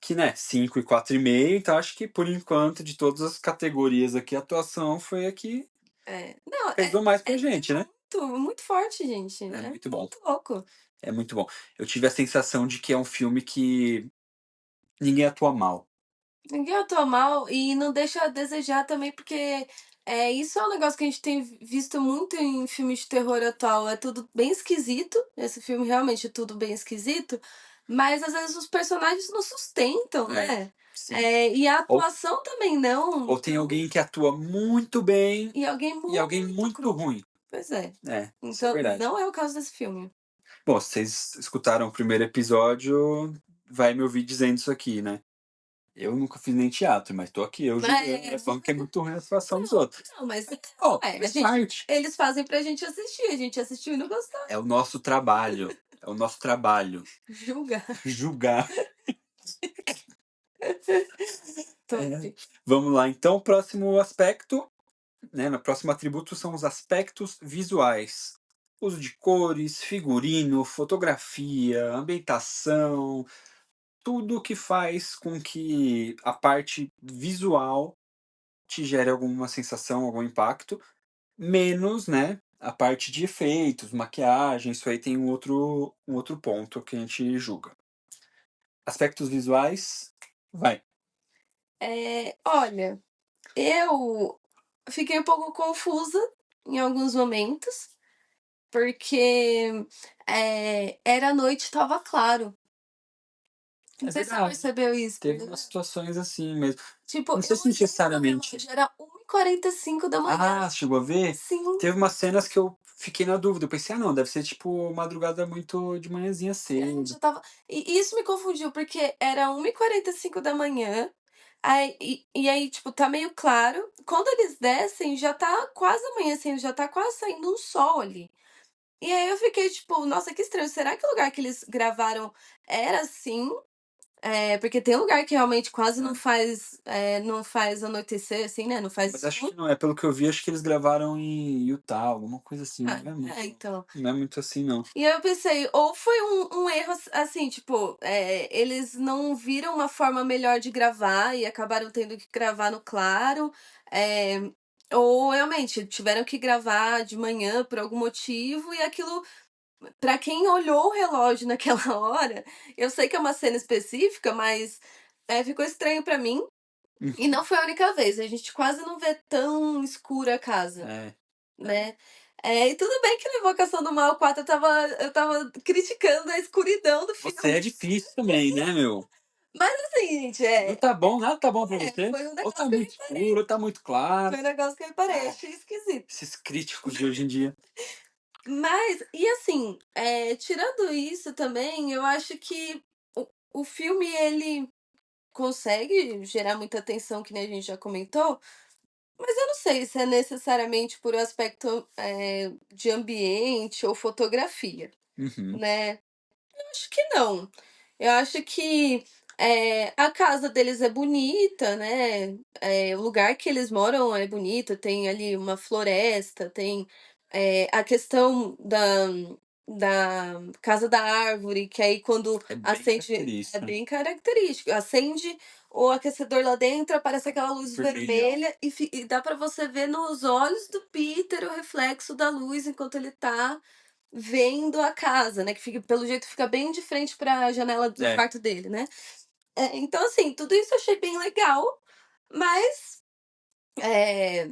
Que, né, 5 e 4,5. Então acho que por enquanto, de todas as categorias aqui, a atuação foi a que É. Não, pesou mais pra é gente, né? muito forte, gente. É É muito bom. muito louco. É muito bom. Eu tive a sensação de que é um filme que ninguém atua mal. Ninguém atua mal e não deixa a desejar também, porque Isso é um negócio que a gente tem visto muito em filmes de terror atual, é tudo bem esquisito, esse filme realmente é tudo bem esquisito, mas às vezes os personagens não sustentam, É, né. sim. E a Ou atuação também não, ou tem então alguém que atua muito bem e alguém e alguém muito muito cru. ruim. Pois é. É, isso é Então verdade. não é o caso desse filme. Bom, se vocês escutaram o primeiro episódio, vai me ouvir dizendo isso aqui, né. Eu nunca fiz nem teatro, mas tô aqui eu julgando, É. né, falando que é muito ruim a atuação dos Não, outros. não, mas Ó, ué, faz parte. eles fazem pra gente assistir, a gente assistiu e não gostou. É o nosso trabalho, é o nosso trabalho, Julga. julgar. Top. É. Vamos lá, então, o próximo aspecto, né, no próximo atributo são os aspectos visuais. Uso de cores, figurino, fotografia, ambientação, tudo que faz com que a parte visual te gere alguma sensação, algum impacto, menos, né, a parte de efeitos, maquiagem, isso aí tem um outro ponto que a gente julga. Aspectos visuais, vai. Olha, eu fiquei um pouco confusa em alguns momentos, porque, era noite e estava claro. Não É sei se você verdade, percebeu isso, teve umas situações assim mesmo. tipo, Não sei eu se olhei no necessariamente. relógio, era 1h45 da manhã. Ah, chegou a ver? Sim, Teve umas cenas que eu fiquei na dúvida, eu pensei: "Ah não, deve ser tipo madrugada muito de manhãzinha cedo". já estava e isso me confundiu, porque era 1h45 da manhã, aí, tipo, tá meio claro, quando eles descem já tá quase amanhecendo, já tá quase saindo um sol ali. E aí eu fiquei tipo: "Nossa, que estranho, será que o lugar que eles gravaram era assim?" Porque tem lugar que realmente quase não faz anoitecer, assim, né, não faz Mas acho escuro. que não é, pelo que eu vi, acho que eles gravaram em Utah, alguma coisa assim, Ah, então. não é muito assim não. E aí eu pensei, ou foi um erro assim, tipo, eles não viram uma forma melhor de gravar e acabaram tendo que gravar no claro, eh, ou realmente tiveram que gravar de manhã por algum motivo e aquilo pra quem olhou o relógio naquela hora, eu sei que é uma cena específica, mas, ficou estranho pra mim, e Uhum. não foi a única vez, a gente quase não vê tão escura a casa, É. né. E tudo bem que na Invocação do Mal 4 eu estava criticando a escuridão do Você é filme, difícil também, né, meu? mas assim gente, Não tá bom, nada tá bom pra você. foi um Ou tá negócio que eu muito reparei, escuro, ou tá muito claro. foi um negócio que eu reparei, Ah, achei esquisito. esses críticos de hoje em dia. Mas e assim, tirando isso também, eu acho que o filme ele consegue gerar muita atenção, que nem a gente já comentou, mas eu não sei se é necessariamente por um aspecto, de ambiente ou fotografia, Uhum. né. Acho que não. Eu acho que, a casa deles é bonita, né, o lugar que eles moram é bonito, tem ali uma floresta, tem, a questão da casa da árvore, que aí quando É bem acende é característico, né. bem característico, acende o aquecedor lá dentro, aparece aquela luz Vermelhão. vermelha e dá pra você ver nos olhos do Peter o reflexo da luz enquanto ele tá vendo a casa, né, que fica pelo jeito fica bem de frente para a janela do É. quarto dele, né. Então assim, tudo isso eu achei bem legal, mas, eh,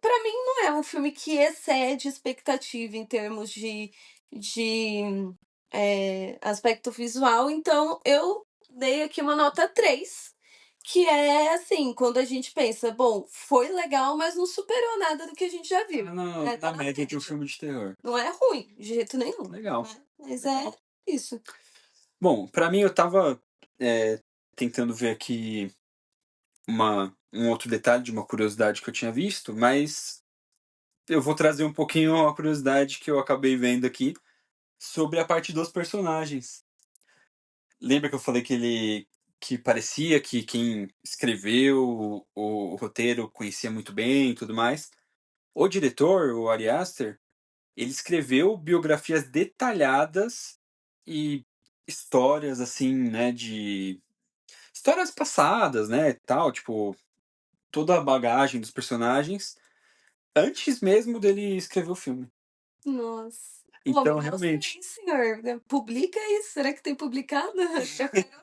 pra mim não é um filme que excede expectativa em termos de, aspecto visual, então eu dei aqui uma nota 3, que é assim, quando a gente pensa: "Bom, foi legal, mas não superou nada do que a gente já Tá viu", na né, na tá na média de um média. filme de terror. Não é ruim, de jeito nenhum, Legal, né, mas é legal. isso. Bom, pra mim eu estava, tentando ver aqui um outro detalhe de uma curiosidade que eu tinha visto, mas eu vou trazer um pouquinho a curiosidade que eu acabei vendo aqui, sobre a parte dos personagens. Lembra que eu falei que parecia que quem escreveu o roteiro conhecia muito bem e tudo mais? O diretor, o Ari Aster, ele escreveu biografias detalhadas e histórias, assim, né, de histórias passadas, né, tal, tipo, toda a bagagem dos personagens, antes mesmo dele escrever o filme. Nossa. Pô, Então, me mostra aí, realmente, senhor, publica isso, será que tem publicado? Eu quero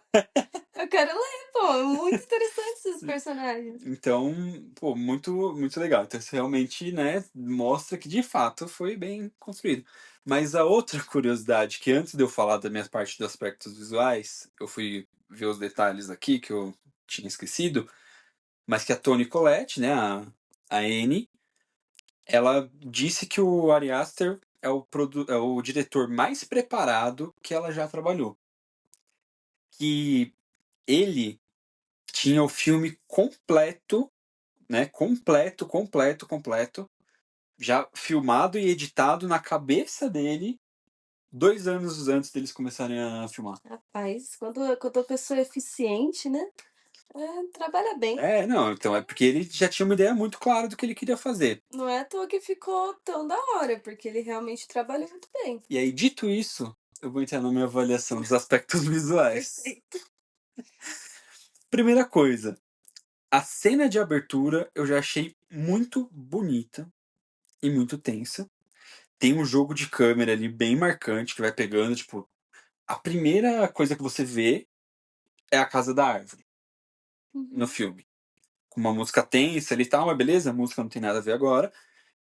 Eu quero ler, pô, é muito interessante esses personagens. Então, pô, muito legal. Então isso realmente, né, mostra que de fato foi bem construído. Mas a outra curiosidade, que antes de eu falar da minha parte dos aspectos visuais, eu fui ver os detalhes aqui que eu tinha esquecido, mas que a Toni Collette, né, a Anne, ela disse que o Ari Aster é o diretor mais preparado que ela já trabalhou. Que ele tinha o filme completo, né? Completo, já filmado e editado na cabeça dele 2 anos antes deles começarem a filmar. Rapaz, quando a pessoa é eficiente, né, trabalha bem. É, não, então é porque ele já tinha uma ideia muito clara do que ele queria fazer. Não é à toa que ficou tão da hora, porque ele realmente trabalha muito bem. E aí, dito isso, eu vou entrar na minha avaliação dos aspectos visuais. Perfeito. Primeira coisa, a cena de abertura eu já achei muito bonita e muito tensa. Tem um jogo de câmera ali bem marcante que vai pegando, tipo, a primeira coisa que você vê é a casa da árvore no Uhum. filme. Com uma música tensa ali e tal, mas beleza, a música não tem nada a ver agora.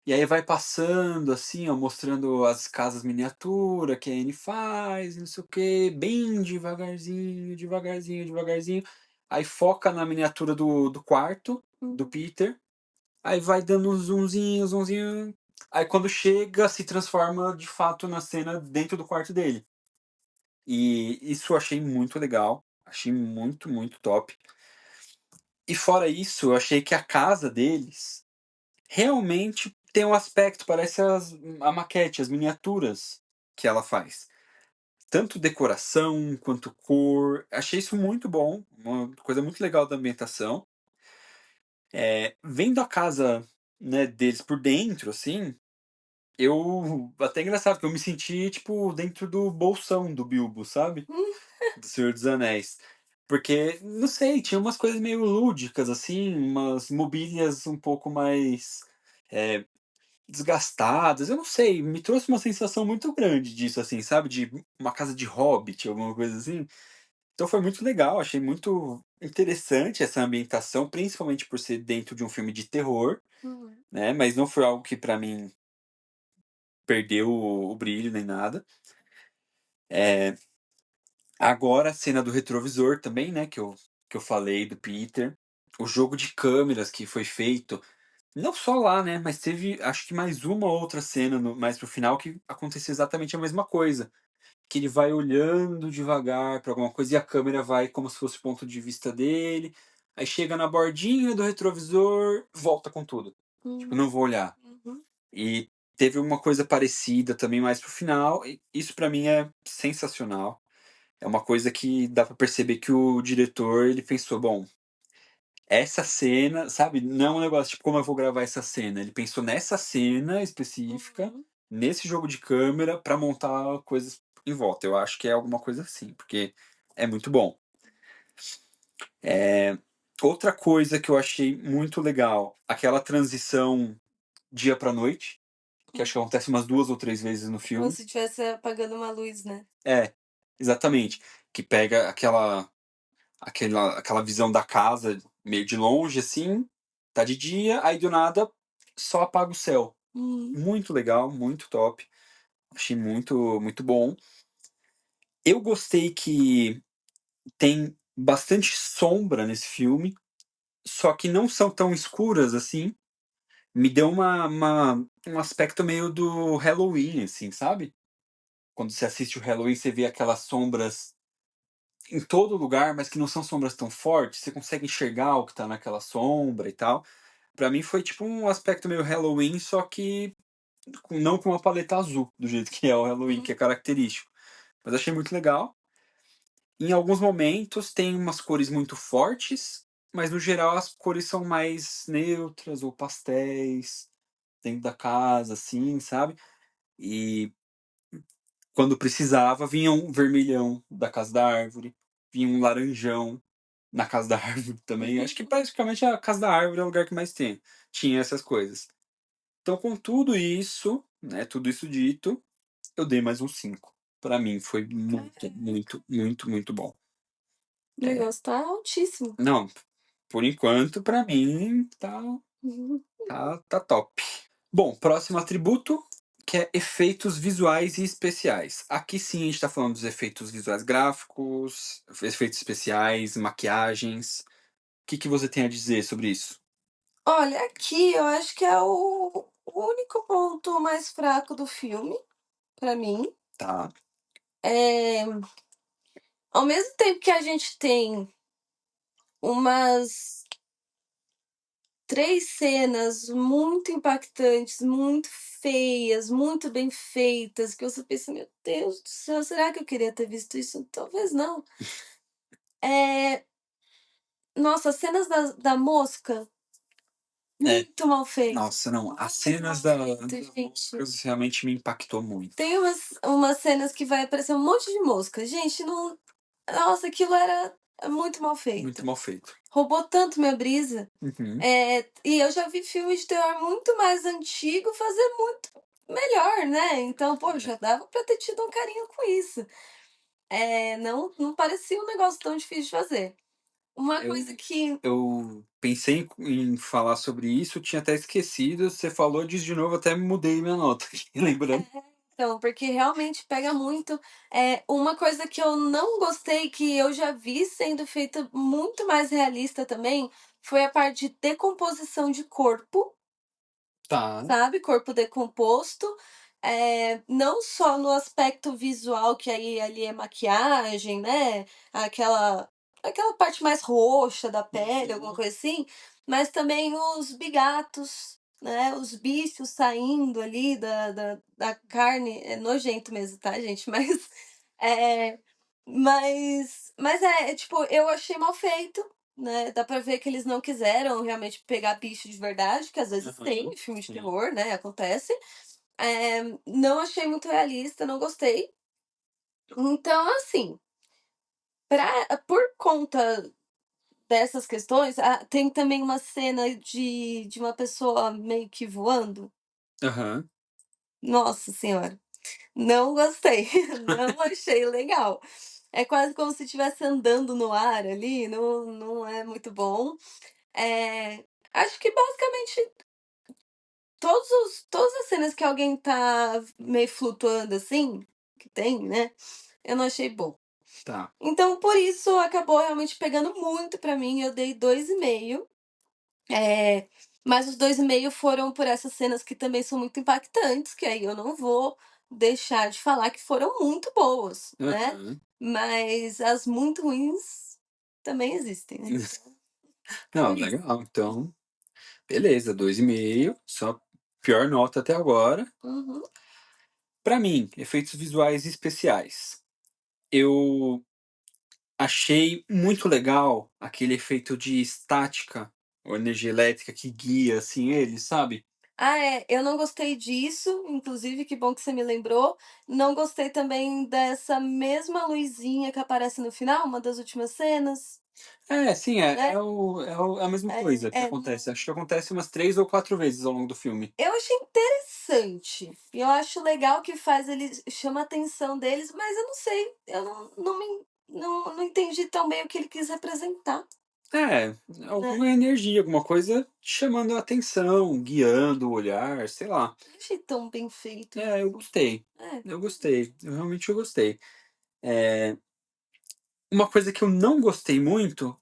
E aí vai passando assim, ó, mostrando as casas miniatura que a Anne faz, não sei o quê, bem devagarzinho, devagarzinho, devagarzinho. Aí foca na miniatura do quarto do Uhum. Peter. Aí vai dando um zoomzinho, zoomzinho. Aí quando chega, se transforma de fato na cena dentro do quarto dele. E isso eu achei muito legal. Achei muito top. E fora isso, eu achei que a casa deles realmente tem um aspecto, parece a maquete, as miniaturas que ela faz. Tanto decoração quanto cor. Achei isso muito bom. Uma coisa muito legal da ambientação. Vendo a casa, né, deles por dentro, assim, eu. Até engraçado, que eu me senti, tipo, dentro do bolsão do Bilbo, sabe? Hum. Do Senhor dos Anéis. Porque, não sei, tinha umas coisas meio lúdicas, assim, umas mobílias um pouco mais é, desgastadas. Eu não sei, me trouxe uma sensação muito grande disso, assim, sabe? De uma casa de hobbit, alguma coisa assim. Então foi muito legal, achei muito interessante essa ambientação, principalmente por ser dentro de um filme de terror, Uhum. né? Mas não foi algo que pra mim perdeu o brilho nem nada. Agora a cena do retrovisor também, né, que eu falei do Peter. O jogo de câmeras que foi feito, não só lá, né, mas teve acho que mais uma outra cena mais pro final que aconteceu exatamente a mesma coisa. Que ele vai olhando devagar para alguma coisa e a câmera vai como se fosse o ponto de vista dele. Aí chega na bordinha do retrovisor, volta com tudo. Tipo, Uhum. não vou olhar. Uhum. E teve uma coisa parecida também mais pro final. E isso pra mim é sensacional. É uma coisa que dá pra perceber que o diretor, ele pensou, bom, essa cena, sabe, não é um negócio tipo, como eu vou gravar essa cena? Ele pensou nessa cena específica, Uhum. nesse jogo de câmera, pra montar coisas em volta. Eu acho que é alguma coisa assim, porque é muito bom. Outra coisa que eu achei muito legal, aquela transição dia pra noite, que acho que Uhum. acontece umas 2 ou 3 vezes no Como filme. se estivesse apagando uma luz, né. É, exatamente. Que pega aquela visão da casa meio de longe, assim, tá de dia, aí do nada só apaga o céu. Uhum. Muito legal, muito top. Achei muito bom. Eu gostei que tem bastante sombra nesse filme, só que não são tão escuras assim. Me deu um aspecto meio do Halloween, assim, sabe? Quando você assiste o Halloween, você vê aquelas sombras em todo lugar, mas que não são sombras tão fortes. Você consegue enxergar o que tá naquela sombra e tal. Pra mim foi tipo um aspecto meio Halloween, só que não com uma paleta azul, do jeito que é o Halloween, que Uhum. é característico. Mas achei muito legal. Em alguns momentos tem umas cores muito fortes, mas no geral as cores são mais neutras ou pastéis dentro da casa, assim, sabe? E quando precisava, vinha um vermelhão da casa da árvore, vinha um laranjão na casa da árvore também. Acho que praticamente a casa da árvore é o lugar que mais tem. Tinha essas coisas. Então, com tudo isso, né, tudo isso dito, eu dei mais um 5. Pra mim foi Caraca. muito bom. O negócio tá altíssimo. Não, por enquanto, pra mim, Uhum. tá top. Bom, próximo atributo, que é efeitos visuais e especiais. Aqui sim a gente tá falando dos efeitos visuais gráficos, efeitos especiais, maquiagens. O que que você tem a dizer sobre isso? Olha, aqui eu acho que é o único ponto mais fraco do filme, pra mim. Tá. É, ao mesmo tempo que a gente tem umas 3 cenas muito impactantes, muito feias, muito bem feitas, que você pensa: "Meu Deus do céu, será que eu queria ter visto isso? Talvez não". Eh, nossa, as cenas da mosca, É. muito mal feito, Nossa, não, as muito cenas mal das feito, gente. moscas realmente me impactou muito. Tem umas cenas que vai aparecer um monte de mosca. Gente, não, nossa, aquilo era muito mal Muito feito. mal feito. Roubou tanto minha brisa. Uhum. E eu já vi filmes de terror muito mais antigo fazer muito melhor, né, então, poxa, dava pra ter tido um carinho com isso. Não parecia um negócio tão difícil de fazer. Uma Eu coisa que eu pensei em falar sobre isso, tinha até esquecido, você falou disso de novo, até mudei minha nota aqui, lembrando. então, porque realmente pega muito. Uma coisa que eu não gostei, que eu já vi sendo feita muito mais realista também, foi a parte de decomposição de corpo. Tá. Sabe, corpo decomposto, não só no aspecto visual, que aí ali é maquiagem, né, aquela aquela parte mais roxa da pele, alguma Uhum. coisa assim, mas também os bigatos, né, os bichos saindo ali da carne, é nojento mesmo, tá gente, eh, tipo, eu achei mal feito, né, dá pra ver que eles não quiseram realmente pegar bicho de verdade, que às vezes tem Aham. em filme de Sim. terror, né, acontece. Não achei muito realista, não gostei. Então, assim, por conta dessas questões, tem também uma cena de uma pessoa meio que voando. Aham. Nossa senhora, não gostei, não achei legal. É quase como se estivesse andando no ar ali, não é muito bom. Acho que basicamente todas as cenas que alguém tá meio flutuando assim, que tem, né, eu não achei bom. Tá. Então por isso acabou realmente pegando muito pra mim, eu dei 2,5, eh, mas os 2,5 foram por essas cenas que também são muito impactantes, que aí eu não vou deixar de falar que foram muito boas, né, Aham. mas as muito ruins também existem, né, então Não, por isso. legal, então, beleza, 2,5, só pior nota até agora. Uhum. Pra mim, efeitos visuais especiais. Eu achei muito legal aquele efeito de estática, ou energia elétrica que guia, assim, ele, sabe? Eu não gostei disso, inclusive, que bom que você me lembrou. Não gostei também dessa mesma luzinha que aparece no final, uma das últimas cenas, É, sim, né. a mesma coisa que acontece. Não, Acho que acontece umas 3 ou 4 vezes ao longo do filme. eu achei interessante, e eu acho legal que faz eles chama a atenção deles, mas eu não sei, eu não entendi tão bem o que ele quis representar, É, né. alguma energia, alguma coisa chamando a atenção, guiando o olhar, sei lá. Não achei tão bem feito É, eu isso. gostei. É. Eu gostei. Eu gostei. Uma coisa que eu não gostei muito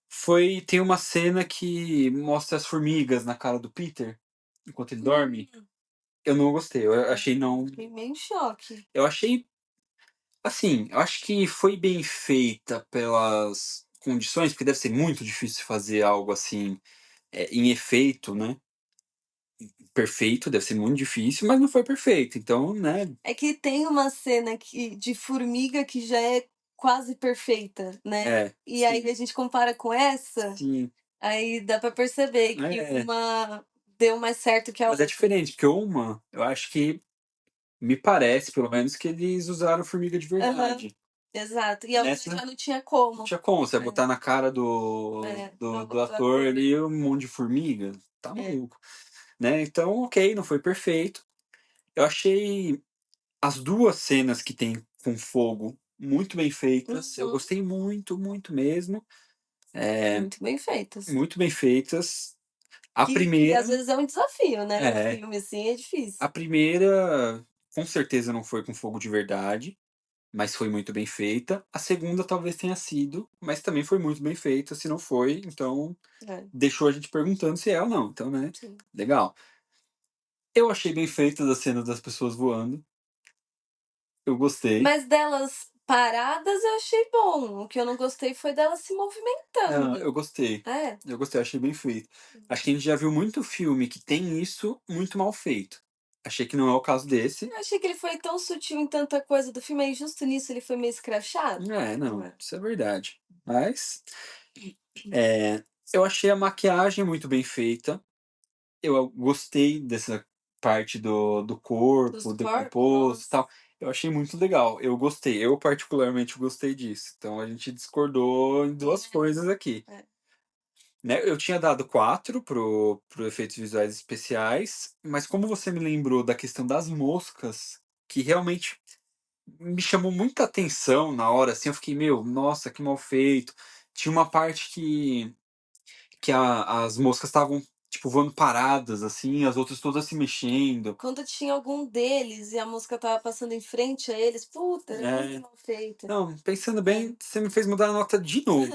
foi tem uma cena que mostra as formigas na cara do Peter, enquanto ele dorme. Hum. Eu não gostei, eu achei não Fiquei meio em choque. eu achei, assim, eu acho que foi bem feita pelas condições, porque deve ser muito difícil fazer algo assim, em efeito, né, perfeito, deve ser muito difícil, mas não foi perfeito, então, né, É que tem uma cena de formiga que já é quase perfeita, né. E aí sim, a gente compara com essa, sim, aí dá pra perceber que é. uma deu mais certo que a Mas é outra. diferente, porque uma, eu acho que me parece, pelo menos, que eles usaram formiga de Aham, verdade. exato. E a outra Nessa, já não tinha não como. tinha como, você vai É, botar na cara do do do ator ator. ali um monte de formiga, tá É. maluco, né. Então, ok, não foi perfeito. Eu achei as 2 cenas que tem com fogo muito bem feitas. Eu Uhum. gostei muito, muito mesmo. Muito bem feitas. Muito bem feitas. A Que primeira às vezes é um desafio, né, em é, filme, assim, é a difícil. primeira com certeza não foi com fogo de verdade, mas foi muito bem feita. A segunda talvez tenha sido, mas também foi muito bem feita. Se não foi, então É, deixou a gente perguntando se é ou não. Então, né, sim. legal. Eu achei bem feita a cena das pessoas voando. Eu gostei. Mas delas paradas eu achei bom, o que eu não gostei foi delas se Não, movimentando. eu gostei. É, Eu gostei, achei bem feito. Acho que a gente já viu muito filme que tem isso muito mal feito. Achei que não é o caso desse. eu achei que ele foi tão sutil em tanta coisa do filme, aí justo nisso ele foi meio escrachado. É, Não não, é? isso é verdade. Mas, é, eu achei a maquiagem muito bem feita. Eu gostei dessa parte do Dos corpo, corpos, decomposto e nossa. tal. Eu achei muito legal. Eu gostei. Eu particularmente gostei disso. Então a gente discordou em duas coisas aqui. É. Né, eu tinha dado 4 pro efeitos visuais especiais, mas como você me lembrou da questão das moscas, que realmente me chamou muita atenção na hora, assim, eu fiquei: "Meu, nossa, que mal feito". Tinha uma parte que as moscas estavam, tipo, voando paradas, assim, as outras todas se mexendo. Quando tinha algum deles e a música estava passando em frente a eles, puta, era muito É. mal feita. Não, pensando É. bem, você me fez mudar a nota de novo.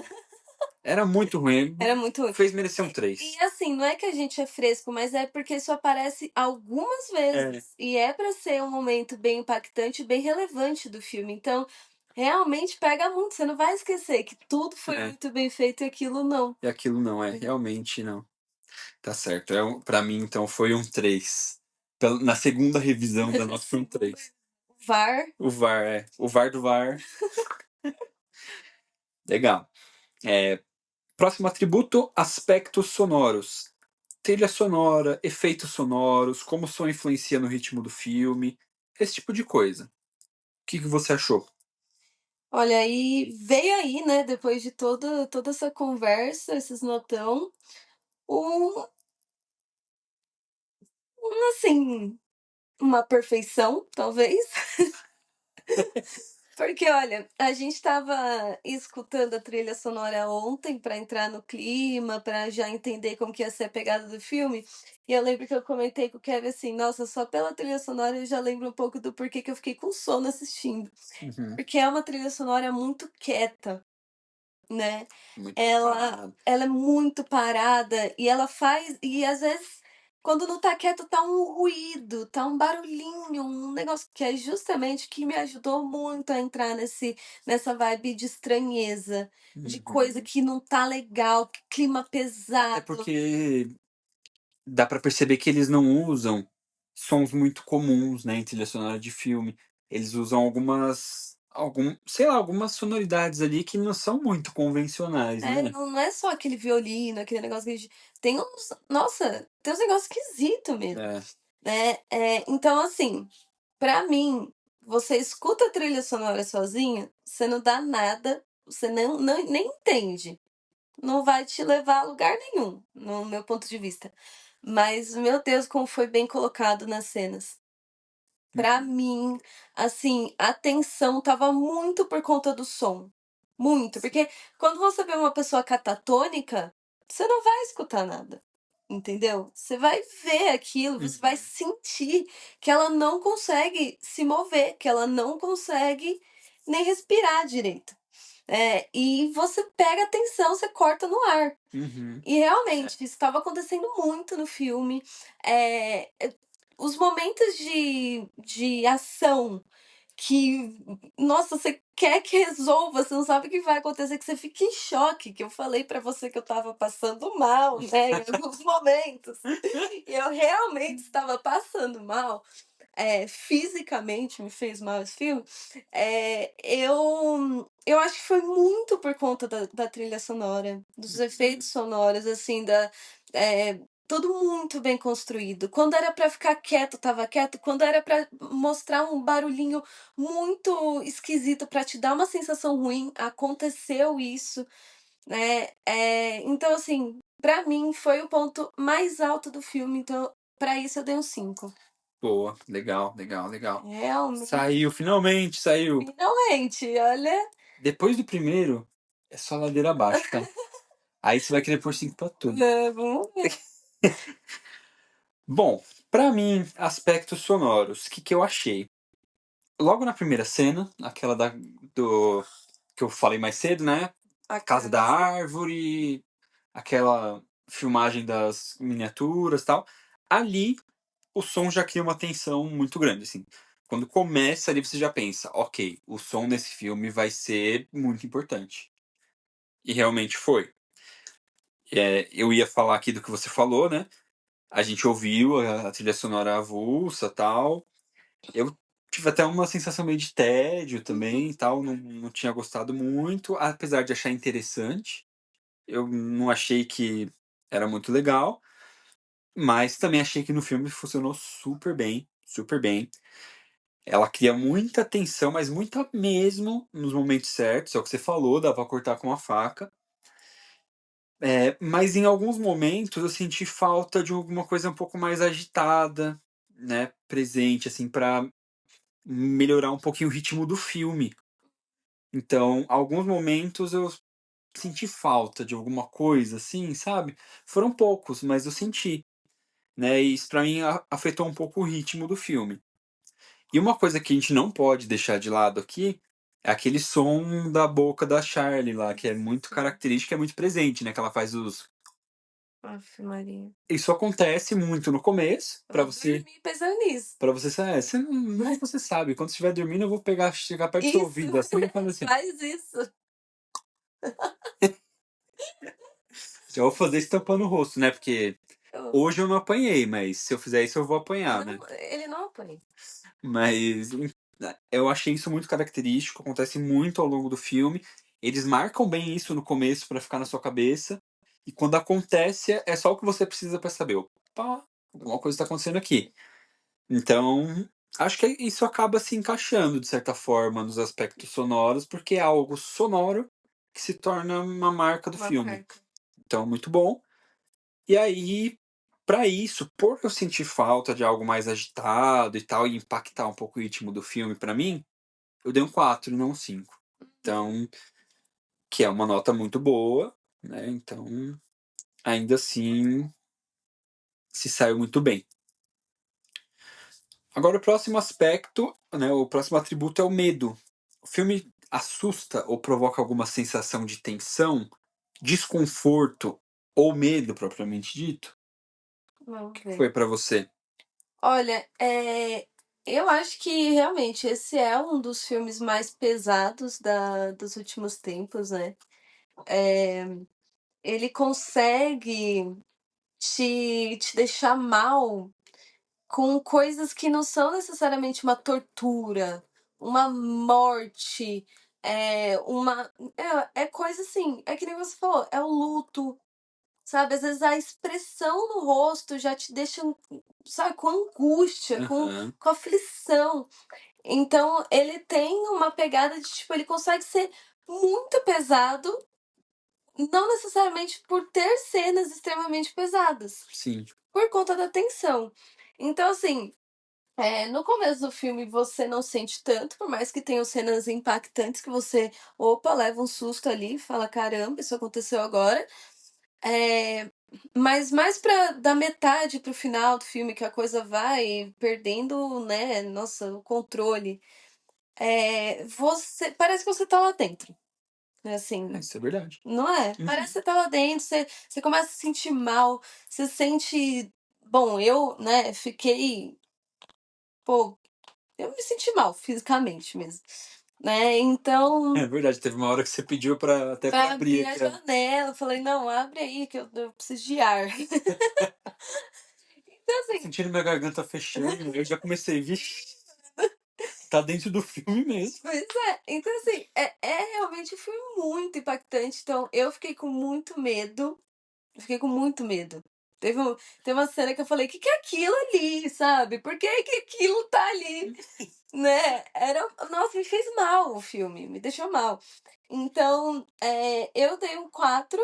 Era muito ruim, Era muito ruim. fez merecer um E 3. assim, não é que a gente é fresco, mas é porque isso aparece algumas É, vezes. E é pra ser um momento bem impactante, bem relevante do filme. Então, realmente pega muito. Você não vai esquecer que tudo foi é. muito bem feito e aquilo não. E aquilo não é, realmente não. Tá certo. Pra mim, então, foi um 3. Na segunda revisão da nota foi um Segundo 3. o VAR, O VAR, é. O VAR do VAR. Legal. É, próximo atributo, aspectos sonoros. Trilha sonora, efeitos sonoros, como o som influencia no ritmo do filme, esse tipo de coisa. O que você achou? olha, aí veio aí, né, depois de toda essa conversa, esses notão, um, assim, uma perfeição, talvez. Porque olha, a gente estava escutando a trilha sonora ontem para entrar no clima, para já entender como que ia ser a pegada do filme, e eu lembro que eu comentei com o Kevin assim: "Nossa, só pela trilha sonora eu já lembro um pouco do porquê que eu fiquei com sono assistindo". Uhum. Porque é uma trilha sonora muito quieta, né. Muito Ela parado. ela é muito parada e ela faz e às vezes, quando não tá quieto, tá um ruído, tá um barulhinho, um negócio que é justamente que me ajudou muito a entrar nessa vibe de estranheza, de coisa Uhum. que não tá legal, que clima É pesado. porque dá pra perceber que eles não usam sons muito comuns, né, em trilha sonora de filme. Eles usam sei lá, algumas sonoridades ali que não são muito convencionais, É, né. não é só aquele violino, aquele negócio que a gente tem uns nossa, tem uns negócios esquisito mesmo, É. né. Então assim, pra mim, você escuta a trilha sonora sozinho, você não dá nada, você não nem entende, não vai te levar a lugar nenhum, no meu ponto de vista. Mas, meu Deus, como foi bem colocado nas cenas. Pra Uhum. mim, assim, a tensão estava muito por conta do som, muito, porque quando você vê uma pessoa catatônica, você não vai escutar nada, entendeu? Você vai ver aquilo, você vai Uhum. sentir que ela não consegue se mover, que ela não consegue nem respirar direito. E você pega a tensão, você corta no ar. Uhum. E É. realmente, isso estava acontecendo muito no filme. Os momentos de ação que, nossa, você quer que resolva, você não sabe o que vai acontecer, que você fica em choque, que eu falei pra você que eu estava passando mal, né, em alguns momentos. E eu realmente estava passando mal, fisicamente me fez mal esse filme. Eu acho que foi muito por conta da trilha sonora, dos efeitos Uhum. sonoros, assim, tudo muito bem construído. Quando era pra ficar quieto, estava quieto, quando era pra mostrar um barulhinho muito esquisito pra te dar uma sensação ruim, aconteceu isso, né. Então assim, pra mim foi o ponto mais alto do filme, então pra isso eu dei um 5. Boa, legal, legal, legal. Realmente, Saiu, finalmente saiu. finalmente, olha. Depois do primeiro, é só ladeira abaixo, tá? Aí você vai querer pôr 5 pra tudo. Vamos ver. Bom, pra mim, aspectos sonoros, o que que eu achei? Logo na primeira cena, aquela do que eu falei mais cedo, né? A Casa da casa. Árvore, aquela filmagem das miniaturas e tal. Ali, o som já cria uma tensão muito grande, assim. Quando começa ali, você já pensa, ok, o som nesse filme vai ser muito importante. E realmente foi. Eu ia falar aqui do que você falou, né? A gente ouviu a trilha sonora avulsa tal. Eu tive até uma sensação meio de tédio também e tal. Não tinha gostado muito, apesar de achar interessante. Eu não achei que era muito legal, mas também achei que no filme funcionou super bem, super bem. Ela cria muita tensão, mas muita mesmo nos momentos certos. É o que você falou, dá pra cortar com a faca. Mas em alguns momentos eu senti falta de alguma coisa um pouco mais agitada, né, presente, assim, pra melhorar um pouquinho o ritmo do filme. Então, alguns momentos eu senti falta de alguma coisa, assim, sabe? Foram poucos, mas eu senti, né? E isso pra mim afetou um pouco o ritmo do filme. E uma coisa que a gente não pode deixar de lado aqui é aquele som da boca da Charlie lá, que é muito característico, é muito presente, né? Que ela faz os. Aff, Maria. Isso acontece muito no começo, Eu pra vou você. dormir pensando nisso. Pra você, você não você sabe. Quando você estiver dormindo, eu vou pegar, chegar perto do seu Isso, ouvido assim e fazer assim. faz isso. Já vou fazer isso tampando o rosto, né? Porque Eu- hoje eu não apanhei, mas se eu fizer isso eu vou apanhar, né? Não, ele não apanha. Mas eu achei isso muito característico, acontece muito ao longo do filme. Eles marcam bem isso no começo pra ficar na sua cabeça. E quando acontece, é só o que você precisa pra saber. Opa, alguma coisa tá acontecendo aqui. Então, acho que isso acaba se encaixando, de certa forma, nos aspectos sonoros, porque é algo sonoro que se torna uma marca do Uma filme. marca. Então, muito bom. E aí, pra isso, por eu sentir falta de algo mais agitado e tal, e impactar um pouco o ritmo do filme pra mim, eu dei um 4 e não um 5. Então, que é uma nota muito boa, né? Então, ainda assim, se saiu muito bem. Agora, o próximo aspecto, né? O próximo atributo é o medo. O filme assusta ou provoca alguma sensação de tensão, desconforto ou medo propriamente dito? O Vamos que ver. foi pra você? Olha, eu acho que realmente esse é um dos filmes mais pesados dos últimos tempos, né? É, ele consegue te deixar mal com coisas que não são necessariamente uma tortura, uma morte, é coisa assim, é que nem você falou, é o luto, sabe? Às vezes a expressão no rosto já te deixa, sabe, com angústia, Aham, com aflição. Então ele tem uma pegada de tipo, ele consegue ser muito pesado, não necessariamente por ter cenas extremamente pesadas, sim. por conta da tensão. Então, assim, no começo do filme você não sente tanto, por mais que tenham cenas impactantes que você, opa, leva um susto ali, fala: "Caramba, isso aconteceu agora". Mas mais pra da metade para o final do filme que a coisa vai perdendo, né, nossa, o controle, você parece que você tá lá dentro, né, assim, Isso é verdade. não é? Parece que Uhum. você tá lá dentro, você começa a se sentir mal, você sente bom, eu, né, fiquei, pô, eu me senti mal fisicamente mesmo, né, então, É verdade, teve uma hora que você pediu pra até pra pra abrir abrir a aqui janela, eu falei: "Não, abre aí que eu preciso de ar". Então tô assim, sentindo minha garganta fechando, eu já comecei, vixe, tá dentro do filme mesmo. pois é, então assim, é realmente um filme muito impactante, então eu fiquei com muito medo, fiquei com muito medo. Teve uma cena que eu falei: "Que é aquilo ali?", sabe, por que que aquilo tá ali, né, nossa, me fez mal o filme, me deixou mal. Então, eu dei um 4,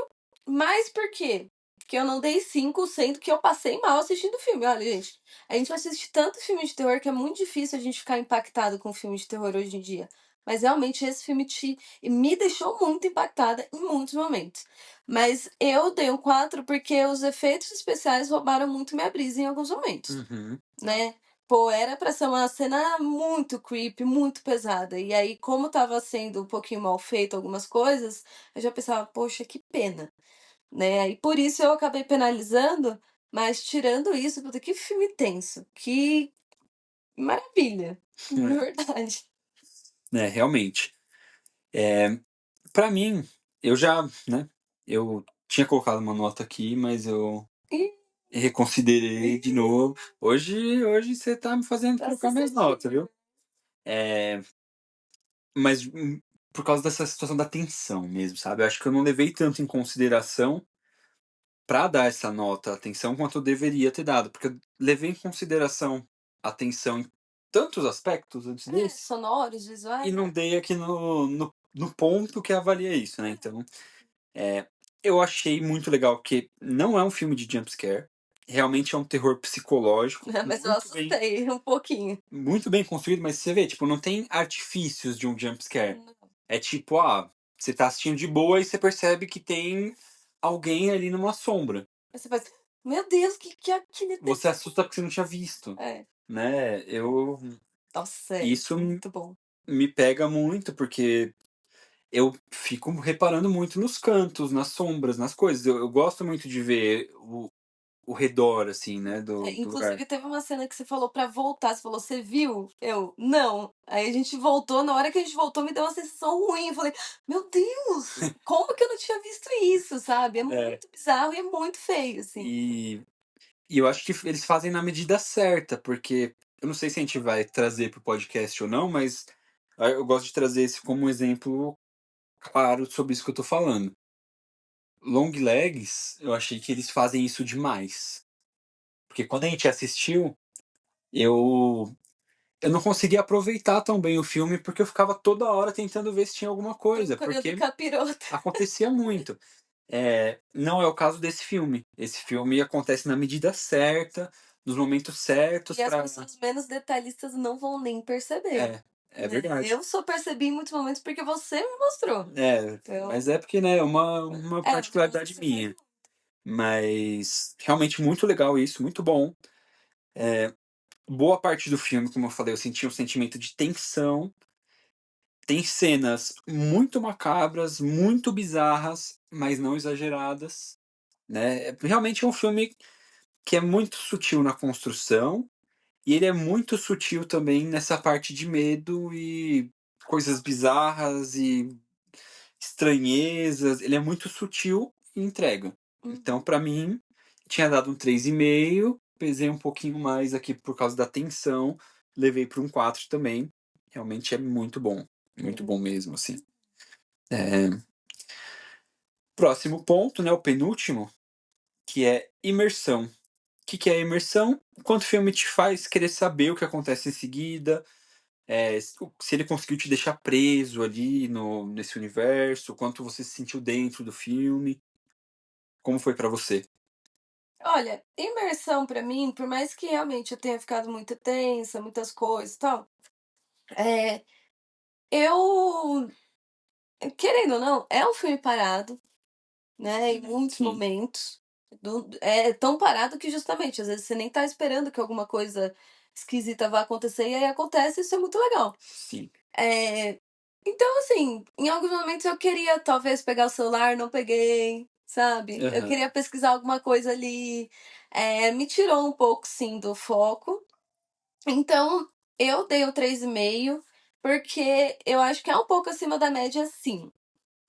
mas por quê? que eu não dei 5, sendo que eu passei mal assistindo o filme. Olha, gente, a gente assiste tanto filme de terror que é muito difícil a gente ficar impactado com filme de terror hoje em dia. Mas realmente esse filme me deixou muito impactada em muitos momentos. Mas eu dei um 4 porque os efeitos especiais roubaram muito minha brisa em alguns momentos, Uhum. né? Pô, era pra ser uma cena muito creepy, muito pesada. E aí, como estava sendo um pouquinho mal feito algumas coisas, eu já pensava: "Poxa, que pena", né. E por isso eu acabei penalizando, mas tirando isso, puta, que filme tenso, que maravilha, de verdade. Realmente. Pra mim, eu já, né, eu tinha colocado uma nota aqui, mas eu Ih, reconsiderei de ih, novo. Hoje você tá me fazendo tá trocar minhas notas, suscetível. viu. Eh, mas, por causa dessa situação da tensão mesmo, sabe. Eu acho que eu não levei tanto em consideração pra dar essa nota, atenção, quanto eu deveria ter dado, porque eu levei em consideração a tensão em tantos aspectos antes É, desse, sonoros, e visuais, não dei aqui no ponto que avalia isso, né. Então, Eh, eu achei muito legal que não é um filme de jump scare, realmente é um terror psicológico, mas eu assustei um pouquinho. muito bem construído, mas você vê, tipo, não tem artifícios de um jump scare. Não. É tipo, você tá assistindo de boa e você percebe que tem alguém ali numa sombra. Aí você faz: "Meu Deus, que é aquele Você demônio?" assusta porque você não tinha visto, É. né. Nossa, é Isso muito bom. me pega muito, porque eu fico reparando muito nos cantos, nas sombras, nas coisas. Eu gosto muito de ver o redor, assim, né, É, do lugar. inclusive teve uma cena que você falou pra voltar, você falou: "Você viu?" Eu: "Não". Aí a gente voltou, na hora que a gente voltou me deu uma sensação ruim, eu falei: "Meu Deus, como que eu não tinha visto isso?", sabe. É É, muito bizarro e é muito feio, assim. e e eu acho que eles fazem na medida certa, porque eu não sei se a gente vai trazer para o podcast ou não, mas eu gosto de trazer esse como um exemplo claro sobre isso que eu tô falando. Long Legs, eu achei que eles fazem isso demais, porque quando a gente assistiu, eu eu não conseguia aproveitar tão bem o filme, porque eu ficava toda hora tentando ver se tinha alguma coisa, Procurando porque capiroto. acontecia muito. Não é o caso desse filme. Esse filme acontece na medida certa, nos momentos certos E as pra. pessoas menos detalhistas não vão nem perceber, É, é né. verdade. Eu só percebi em muitos momentos porque você me mostrou. Mas Então, é porque, né, é uma porque particularidade você faz minha. Mas realmente muito legal isso, muito bom. Boa parte do filme, como eu falei, eu senti um sentimento de tensão. Tem cenas muito macabras, muito bizarras, mas não exageradas, né. Realmente é um filme que é muito sutil na construção. E ele é muito sutil também nessa parte de medo e coisas bizarras e estranhezas. Ele é muito sutil e entrega. Então, uhum. pra mim, tinha dado um 3,5, pesei um pouquinho mais aqui por causa da tensão, levei para um 4 também. Realmente é muito bom mesmo, assim. Eh, próximo ponto, né, o penúltimo, que é imersão. O que é imersão? Quanto o filme te faz querer saber o que acontece em seguida. Se ele conseguiu te deixar preso ali no nesse universo, o quanto você se sentiu dentro do filme, como foi pra você? Olha, imersão pra mim, por mais que realmente eu tenha ficado muito tensa, muitas coisas e tal, eh, eu, querendo ou não, é um filme parado, né, em muitos Sim, momentos. É tão parado que justamente, às vezes você nem tá esperando que alguma coisa esquisita vá acontecer e aí acontece, isso é muito legal. sim. Eh, então assim, em alguns momentos eu queria talvez pegar o celular, não peguei, sabe. Eu Aham. queria pesquisar alguma coisa ali, me tirou um pouco sim do foco. Então, eu dei o 3,5, porque eu acho que é um pouco acima da média sim,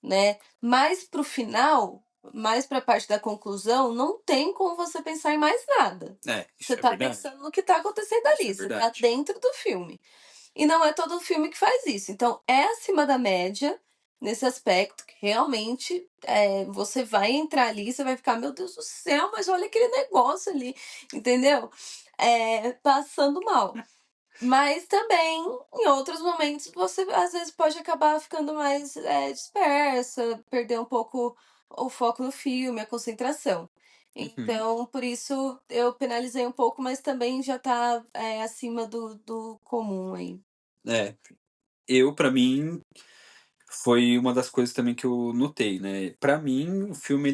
né. Mas para o final, mais para a parte da conclusão, não tem como você pensar em mais nada. Você Isso é tá verdade, pensando no que tá acontecendo isso é ali, você tá verdade. dentro do filme. E não é todo filme que faz isso. Então, é acima da média nesse aspecto, que realmente, você vai entrar ali, você vai ficar: "Meu Deus do céu, mas olha aquele negócio ali", entendeu? Passando mal. Mas também, em outros momentos, você às vezes pode acabar ficando mais, dispersa, perder um pouco o foco no filme, a concentração. Uhum. Então, por isso eu penalizei um pouco, mas também já tá, acima do comum aí. É, pra mim, foi uma das coisas também que eu notei, né. Pra mim, o filme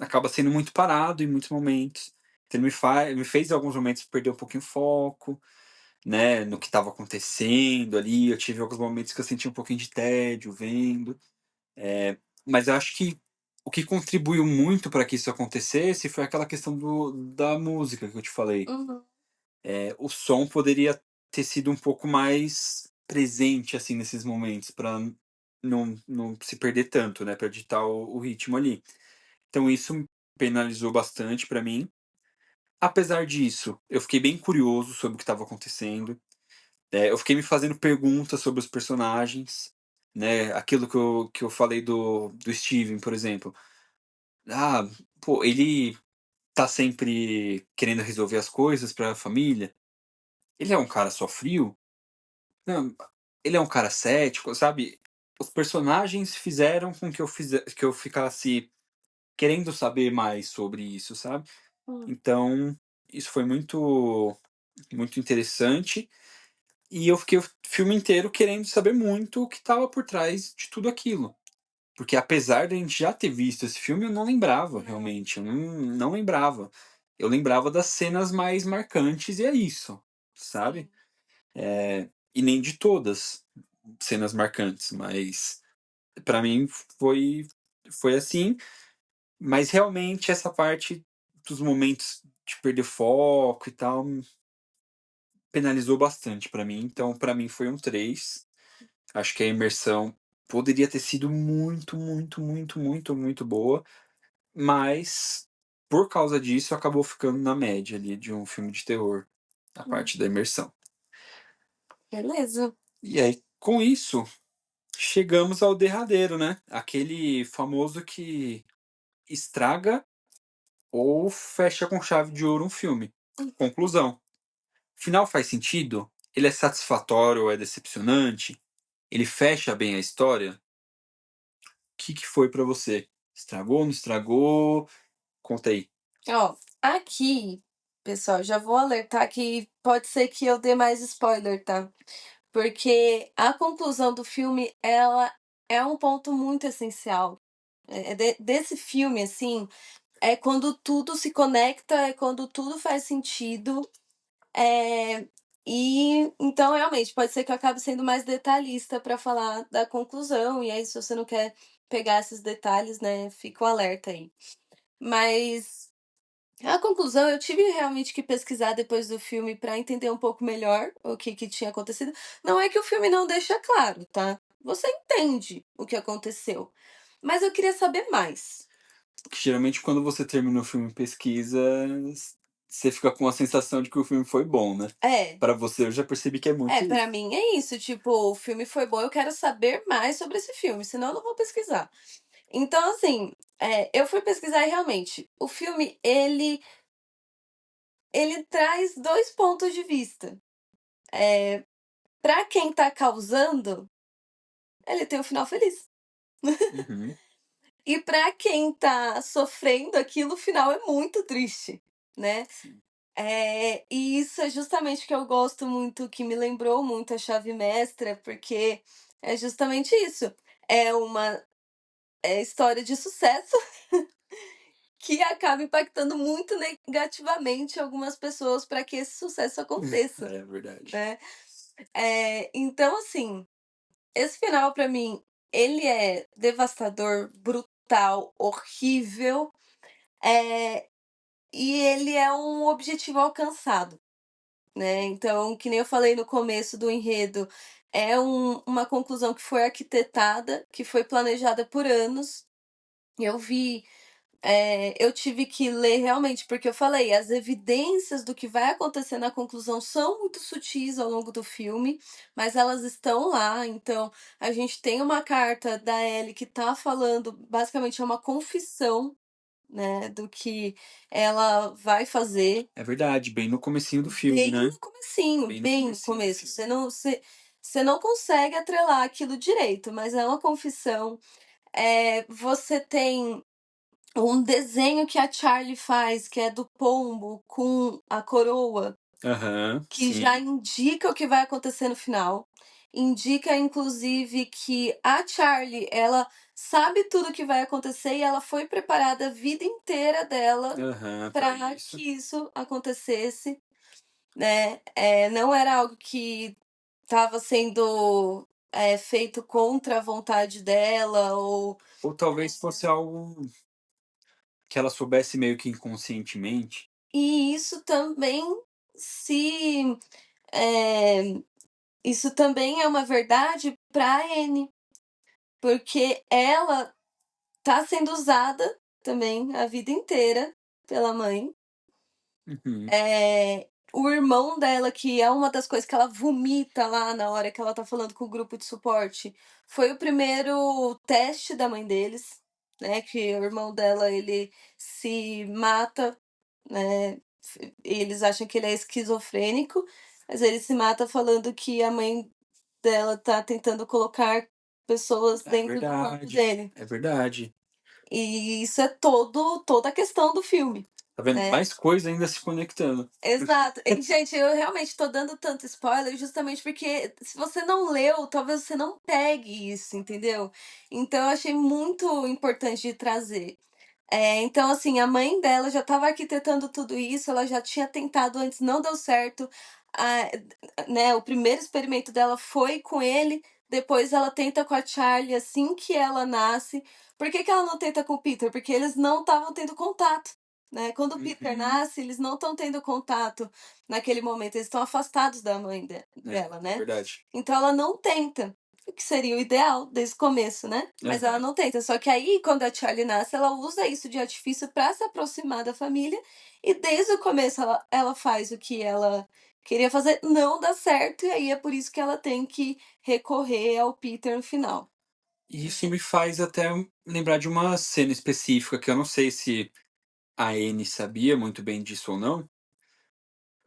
acaba sendo muito parado em muitos momentos. Então ele me fez em alguns momentos perder um pouquinho o foco, né, no que estava acontecendo ali. Eu tive alguns momentos que eu senti um pouquinho de tédio vendo. Mas eu acho que o que contribuiu muito para que isso acontecesse foi aquela questão da música que eu te falei. Uhum, O som poderia ter sido um pouco mais presente, assim, nesses momentos, para não se perder tanto, né, para ditar o ritmo ali. Então isso penalizou bastante para mim. Apesar disso, eu fiquei bem curioso sobre o que estava acontecendo. Eu fiquei me fazendo perguntas sobre os personagens, né, aquilo que eu falei do Steven, por exemplo. Ah, pô, ele tá sempre querendo resolver as coisas pra família? Ele é um cara só frio? Não, ele é um cara cético, sabe? Os personagens fizeram com que eu ficasse querendo saber mais sobre isso, sabe? hum, Então, isso foi muito interessante, e eu fiquei o filme inteiro querendo saber muito o que estava por trás de tudo aquilo. Porque apesar de a gente já ter visto esse filme, eu não lembrava não, realmente, eu não lembrava. Eu lembrava das cenas mais marcantes e é isso, sim. sabe? E nem de todas cenas marcantes, mas pra mim foi assim, mas realmente essa parte dos momentos de perder foco e tal, penalizou bastante pra mim, então pra mim foi um 3. Acho que a imersão poderia ter sido muito, muito, muito, muito, muito boa. Mas, por causa disso, acabou ficando na média ali de um filme de terror, a Hum, parte da imersão. beleza. E aí, com isso, chegamos ao derradeiro, né? Aquele famoso que estraga ou fecha com chave de ouro um filme. Conclusão. Final faz sentido? Ele é satisfatório ou é decepcionante? Ele fecha bem a história? O que foi pra você? Estragou, não estragou? Conta aí. Ó, aqui, pessoal, já vou alertar que pode ser que eu dê mais spoiler, tá? Porque a conclusão do filme, ela é um ponto muito essencial. Desse filme, assim, é quando tudo se conecta, é quando tudo faz sentido. É, e então, realmente, pode ser que eu acabe sendo mais detalhista para falar da conclusão, e aí, se você não quer pegar esses detalhes, né, fica o alerta aí. Mas a conclusão, eu tive realmente que pesquisar depois do filme para entender um pouco melhor o que tinha acontecido. Não é que o filme não deixa claro, tá? Você entende o que aconteceu, mas eu queria saber mais. Que geralmente quando você termina o filme e pesquisa, você fica com a sensação de que o filme foi bom, né. É, Pra você eu já percebi que é muito pra isso. mim é isso, tipo, o filme foi bom, eu quero saber mais sobre esse filme, senão eu não vou pesquisar. Então, assim, eu fui pesquisar e realmente, o filme ele traz 2 pontos de vista. Pra quem tá causando, ele tem um final feliz. Uhum, E pra quem tá sofrendo aquilo, o final é muito triste, né. sim. E isso é justamente o que eu gosto muito, que me lembrou muito a Chave Mestra, porque é justamente isso, é uma, história de sucesso que acaba impactando muito negativamente algumas pessoas para que esse sucesso aconteça, É verdade. né. Então assim, esse final pra mim, ele é devastador, brutal, horrível, eh, e ele é um objetivo alcançado, né. Então, que nem eu falei no começo do enredo, é uma conclusão que foi arquitetada, que foi planejada por anos. Eu vi eu tive que ler realmente, porque eu falei, as evidências do que vai acontecer na conclusão são muito sutis ao longo do filme, mas elas estão lá. Então, a gente tem uma carta da Ellie que tá falando, basicamente é uma confissão, né, do que ela vai fazer, É verdade, bem no comecinho do filme, bem né. no comecinho, Bem no bem no comecinho do começo. filme. Você não consegue atrelar aquilo direito, mas é uma confissão. Você tem um desenho que a Charlie faz, que é do pombo com a coroa, Aham, que já sim. indica o que vai acontecer no final. Indica, inclusive, que a Charlie, ela sabe tudo que vai acontecer e ela foi preparada a vida inteira dela Aham, pra para isso. que isso acontecesse, né? Não era algo que estava sendo feito contra a vontade dela, ou Ou talvez fosse algo que ela soubesse meio que inconscientemente. e se eh, isso também é uma verdade para a Anne, porque ela tá sendo usada também a vida inteira pela mãe. Uhum. O irmão dela, que é uma das coisas que ela vomita lá na hora que ela tá falando com o grupo de suporte, foi o primeiro teste da mãe deles, né, que o irmão dela, ele se mata, né, eles acham que ele é esquizofrênico, mas ele se mata falando que a mãe dela tá tentando colocar pessoas É dentro do corpo verdade, dele. é verdade. E isso é toda a questão do filme, Tá vendo? né. Mais coisa ainda se conectando. Exato. E, gente, eu realmente tô dando tanto spoiler justamente porque se você não leu, talvez você não pegue isso, entendeu. Então eu achei muito importante de trazer. Então, assim, a mãe dela já estava arquitetando tudo isso, ela já tinha tentado antes, não deu certo. Ah, né, o primeiro experimento dela foi com ele, depois ela tenta com a Charlie assim que ela nasce. Por que que ela não tenta com o Peter? Porque eles não estavam tendo contato, né. Quando o Peter Uhum. nasce, eles não estão tendo contato naquele momento, eles estão afastados da mãe dela, É né. verdade. Então ela não tenta. O que seria o ideal desde o começo, né, mas ela Aham. não tenta. Só que aí, quando a Charlie nasce, ela usa isso de artifício para se aproximar da família, e desde o começo ela faz o que ela queria fazer, não dá certo, e aí é por isso que ela tem que recorrer ao Peter no final. E isso me faz até lembrar de uma cena específica que eu não sei se a Anne sabia muito bem disso ou não,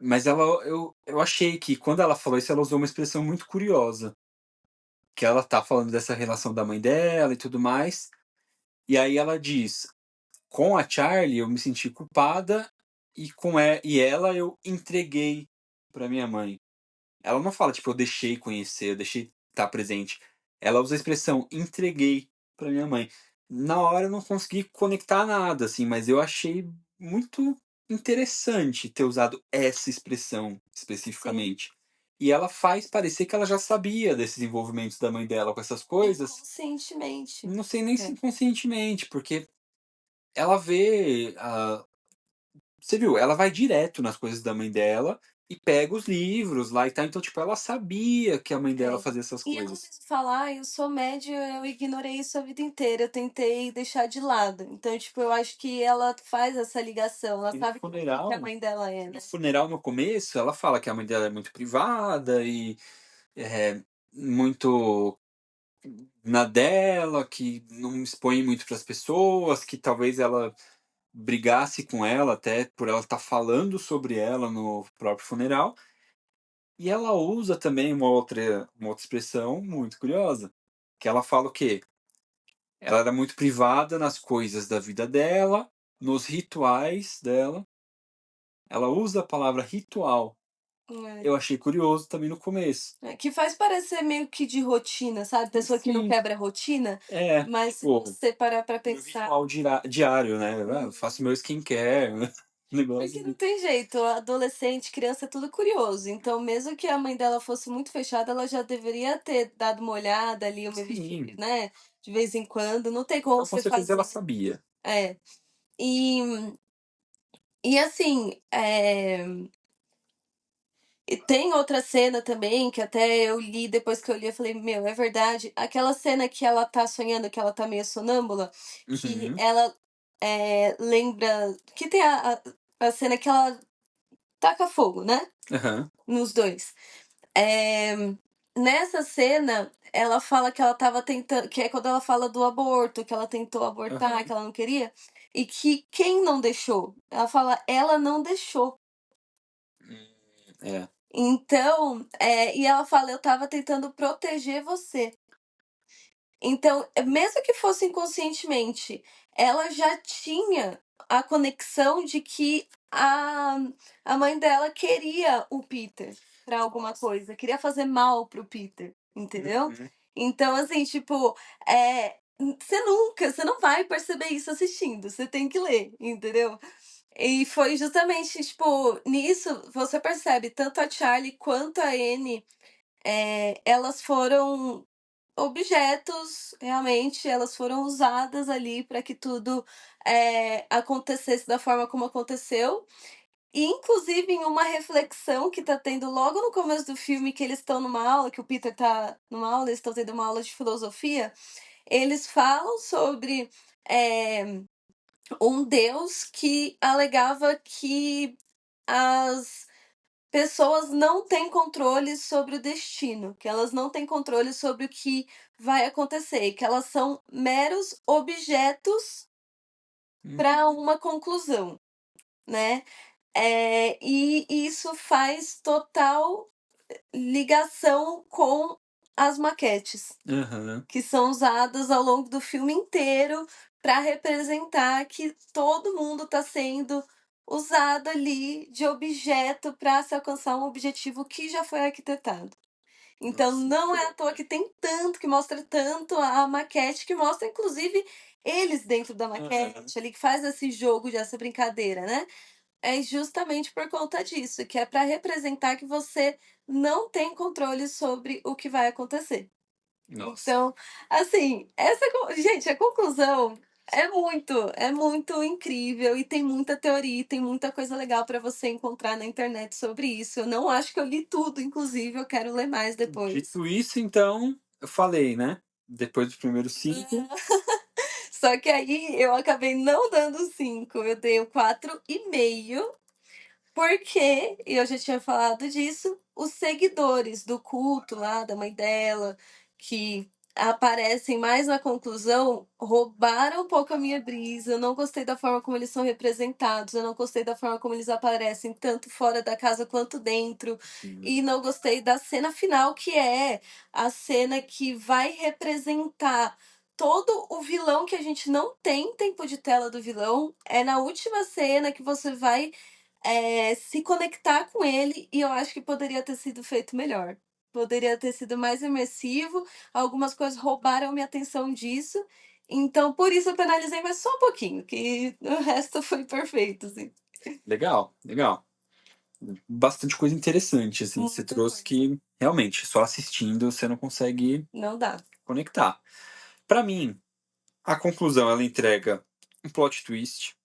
mas eu achei que quando ela falou isso, ela usou uma expressão muito curiosa, que ela tá falando dessa relação da mãe dela e tudo mais, e aí ela diz: "Com a Charlie eu me senti culpada e ela eu entreguei pra minha mãe". Ela não fala, tipo: "Eu deixei conhecer, eu deixei estar presente". Ela usa a expressão: "Entreguei pra minha mãe". Na hora eu não consegui conectar nada, assim, mas eu achei muito interessante ter usado essa expressão Sim, especificamente. E ela faz parecer que ela já sabia desses envolvimentos da mãe dela com essas coisas, inconscientemente. não sei nem se É. inconscientemente, porque ela vê a você viu, ela vai direto nas coisas da mãe dela e pega os livros lá e tal, então, tipo, ela sabia que a mãe dela É. fazia essas E ela coisas. mesmo fala: "Ai, eu sou média, eu ignorei isso a vida inteira, eu tentei deixar de lado". Então, tipo, eu acho que ela faz essa ligação, ela E no sabe o que a funeral mãe dela é, no né. funeral, no começo, ela fala que a mãe dela é muito privada e, muito na dela, que não expõe muito para as pessoas, que talvez ela brigasse com ela até por ela estar falando sobre ela no próprio funeral. E ela usa também uma outra expressão muito curiosa, que ela fala o quê? Ela era muito privada nas coisas da vida dela, nos rituais dela. Ela usa a palavra ritual. É. Eu achei curioso também no começo. Que faz parecer meio que de rotina, sabe, pessoa que não Sim, quebra a rotina, é, mas se tipo, você parar pra meu pensar. ritual diário, né. Ah, eu Uhum. faço meu skincare, negócio Porque não de tem jeito, adolescente, criança é tudo curioso, então mesmo que a mãe dela fosse muito fechada, ela já deveria ter dado uma olhada ali, uma sim, né, de vez em quando, não tem como então com você certeza ela fazer. sabia. É. E assim, e tem outra cena também, que até eu li, depois que eu li eu falei: "Meu, é verdade". Aquela cena que ela tá sonhando, que ela tá meio sonâmbula, que Uhum, ela, lembra que tem a cena que ela taca fogo, né, aham, nos 2. Eh, Nessa cena, ela fala que ela estava tentando, que é quando ela fala do aborto, que ela tentou abortar, aham. que ela não queria, e que quem não deixou? Ela fala: "Ela não deixou". Hum, é. Então, e ela fala: "Eu estava tentando proteger você". Então, mesmo que fosse inconscientemente, ela já tinha a conexão de que a mãe dela queria o Peter pra alguma coisa, queria fazer mal pro Peter, entendeu? Uhum. Então, assim, tipo, você não vai perceber isso assistindo, você tem que ler, entendeu? E foi justamente, tipo, nisso você percebe tanto a Charlie quanto a Anne, elas foram objetos, realmente, elas foram usadas ali para que tudo, acontecesse da forma como aconteceu. E inclusive em uma reflexão que tá tendo logo no começo do filme, que eles estão numa aula, que o Peter tá numa aula, eles estão tendo uma aula de filosofia, eles falam sobre, eh, um deus que alegava que as pessoas não têm controle sobre o destino, que elas não têm controle sobre o que vai acontecer, e que elas são meros objetos para uma conclusão, né. E isso faz total ligação com as maquetes, Aham. que são usadas ao longo do filme inteiro para representar que todo mundo está sendo usado ali de objeto para se alcançar um objetivo que já foi arquitetado. Então Nossa. não é à toa que tem tanto, que mostra tanto a maquete, que mostra inclusive eles dentro da Aham. maquete ali, que faz esse jogo, de essa brincadeira, né. É justamente por conta disso, que é para representar que você não tem controle sobre o que vai acontecer. Nossa. Então, assim, gente, a conclusão é muito incrível e tem muita teoria, tem muita coisa legal para você encontrar na internet sobre isso. Eu não acho que eu li tudo, inclusive, eu quero ler mais depois. Dito isso, então, eu falei, né? Depois dos primeiros 5. Só que aí eu acabei não dando 5, eu dei o 4,5. Porque, e eu já tinha falado disso, os seguidores do culto lá da mãe dela, que aparecem mais na conclusão, roubaram um pouco a minha brisa. Eu não gostei da forma como eles são representados, eu não gostei da forma como eles aparecem, tanto fora da casa quanto dentro. E não gostei da cena final, que é a cena que vai representar todo o vilão, que a gente não tem tempo de tela do vilão. É na última cena que você vai se conectar com ele, e eu acho que poderia ter sido feito melhor. Poderia ter sido mais imersivo, algumas coisas roubaram minha atenção disso, então por isso eu penalizei, mas só um pouquinho, que o resto foi perfeito, assim. Legal, legal. Bastante coisa interessante, assim, que você Muita trouxe coisa. que realmente só assistindo você não consegue Não dá. conectar. Pra mim, a conclusão ela entrega um plot twist,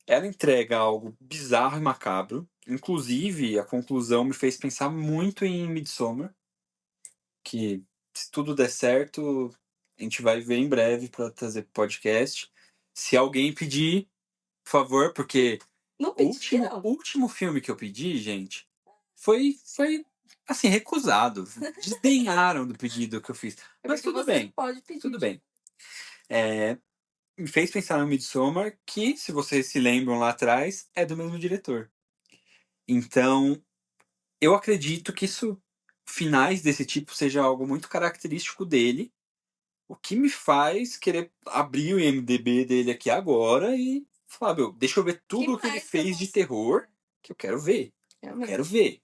ela entrega algo bizarro e macabro. Inclusive, a conclusão me fez pensar muito em Midsommar, que se tudo der certo, a gente vai ver em breve para trazer podcast. Se alguém pedir, por favor, porque Não o pediram? último filme que eu pedi, gente, foi assim, recusado. Desdenharam do pedido que eu fiz. É Mas porque tudo você não bem, pode pedir. tudo bem. Me fez pensar no Midsommar, que, se vocês se lembram lá atrás, é do mesmo diretor. Então, eu acredito que isso, finais desse tipo, seja algo muito característico dele. O que me faz querer abrir o IMDb dele aqui agora e falar, meu, deixa eu ver Que tudo o que ele mais que eu fez de posso. terror, que eu quero ver. Eu quero Realmente. ver.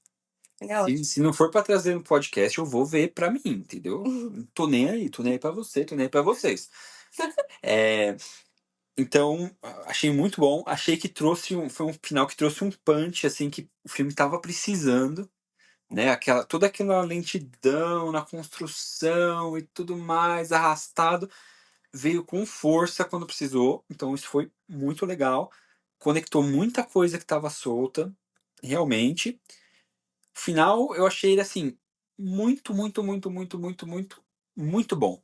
É Se ótimo. não for pra trazer no podcast, eu vou ver pra mim, entendeu? Não tô nem aí pra você, tô nem aí pra vocês. É, então, achei muito bom. Achei que foi um final que trouxe um punch, assim, que o filme tava precisando, né? Toda aquela lentidão na construção e tudo mais, arrastado, veio com força quando precisou. Então, isso foi muito legal. Conectou muita coisa que estava solta, realmente. O final, eu achei ele, assim, muito, muito, muito, muito, muito, muito, muito bom.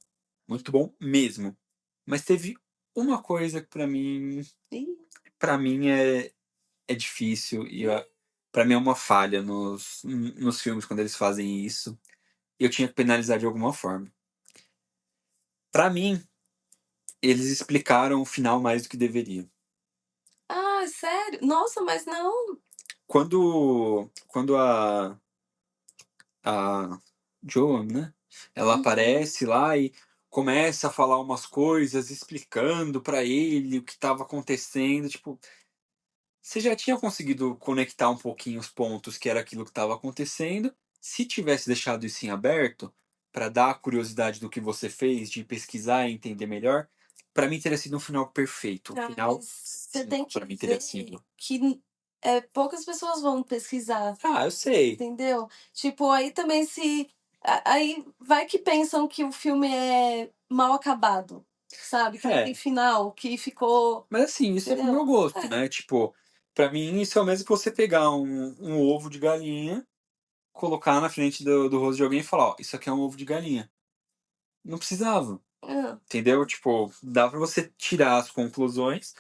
Muito bom mesmo. Mas teve uma coisa que Ih, para mim é difícil e para mim é uma falha nos filmes quando eles fazem isso. E eu tinha que penalizar de alguma forma. Para mim, eles explicaram o final mais do que deveriam. ah, sério? Nossa, mas não. Quando a Joan, né? Ela Uhum. aparece lá e começa a falar umas coisas, explicando pra ele o que estava acontecendo, tipo, você já tinha conseguido conectar um pouquinho os pontos que era aquilo que estava acontecendo. Se tivesse deixado isso em aberto, para dar a curiosidade do que você fez, de pesquisar e entender melhor, para mim teria sido um final perfeito. Um final Mas você tem 5 que para mim teria ver sido. que poucas pessoas vão pesquisar, Ah, eu sei. entendeu? Tipo, aí também se. Aí vai que pensam que o filme é mal acabado, sabe? Que não tem É, final, que ficou. mas assim, isso é pro meu Entendeu? gosto, É. né? Tipo, para mim isso é o mesmo que você pegar um ovo de galinha, colocar na frente do rosto de alguém e falar, ó, isso aqui é um ovo de galinha. Não precisava. Ah, Entendeu? Tipo, dá pra você tirar as conclusões.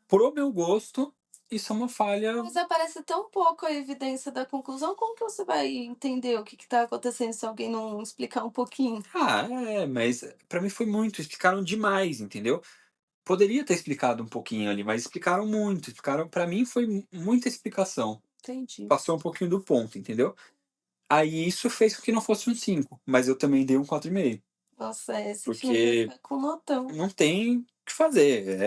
Pro meu gosto, isso é uma falha. mas aparece tão pouco a evidência da conclusão, como que você vai entender o que está acontecendo se alguém não explicar um pouquinho? Ah, mas pra mim foi muito. Explicaram demais, entendeu? Poderia ter explicado um pouquinho ali, mas explicaram muito. Explicaram, para mim foi muita explicação. Entendi. Passou um pouquinho do ponto, entendeu? Aí isso fez com que não fosse um 5, mas eu também dei um 4,5, Nossa, esse filme vai porque ficar com notão. não tem o que fazer.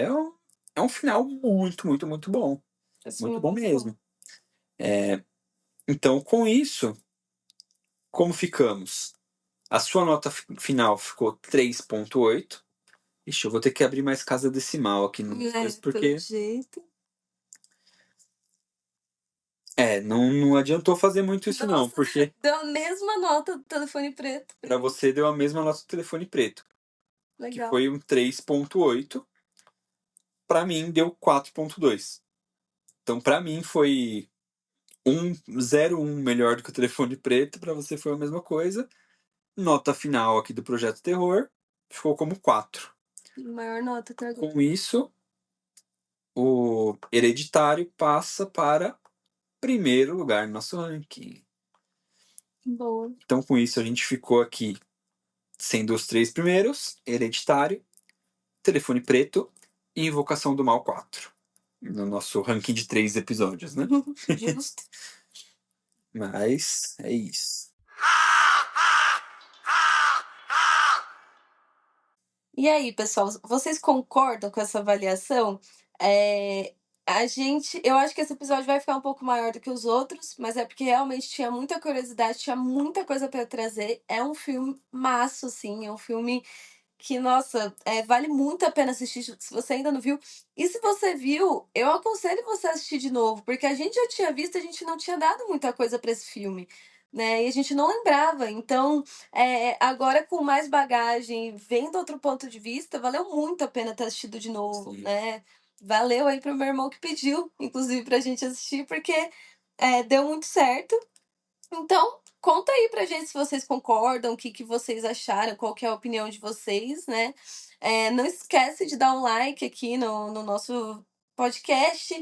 É um final muito, muito, muito bom. Esse filme Muito é bom muito bom. mesmo. Então, com isso, como ficamos? A sua nota final ficou 3,8. Ixi, eu vou ter que abrir mais casa decimal aqui nas coisas, Pelo porque jeito. não adiantou fazer muito isso não, Nossa, porque deu a mesma nota do telefone preto pra para mim. você deu a mesma nota do telefone preto, que Legal. foi um 3,8, para mim deu 4,2. Então, para mim foi 0,1 melhor do que o telefone preto, para você foi a mesma coisa. Nota final aqui do Projeto Terror ficou como 4. Maior nota até agora. Com isso, o Hereditário passa para primeiro lugar no nosso ranking. Boa. Então, com isso, a gente ficou aqui sendo os 3 primeiros: Hereditário, Telefone Preto e Invocação do Mal 4. No nosso ranking de 3 episódios, né? Justo. Mas é isso. E aí, pessoal, vocês concordam com essa avaliação? Eu acho que esse episódio vai ficar um pouco maior do que os outros, mas é porque realmente tinha muita curiosidade, tinha muita coisa para trazer. É um filme massa, assim, é um filme que, nossa, vale muito a pena assistir se você ainda não viu. E se você viu, eu aconselho você a assistir de novo, porque a gente já tinha visto, a gente não tinha dado muita coisa para esse filme, né? E a gente não lembrava. Então, agora com mais bagagem, vendo outro ponto de vista, valeu muito a pena ter assistido de novo, Sim. né? Valeu aí pro meu irmão que pediu, inclusive, pra gente assistir, porque deu muito certo. Então, conta aí pra gente se vocês concordam, o que que vocês acharam, qual que é a opinião de vocês, né? Não esquece de dar um like aqui no nosso podcast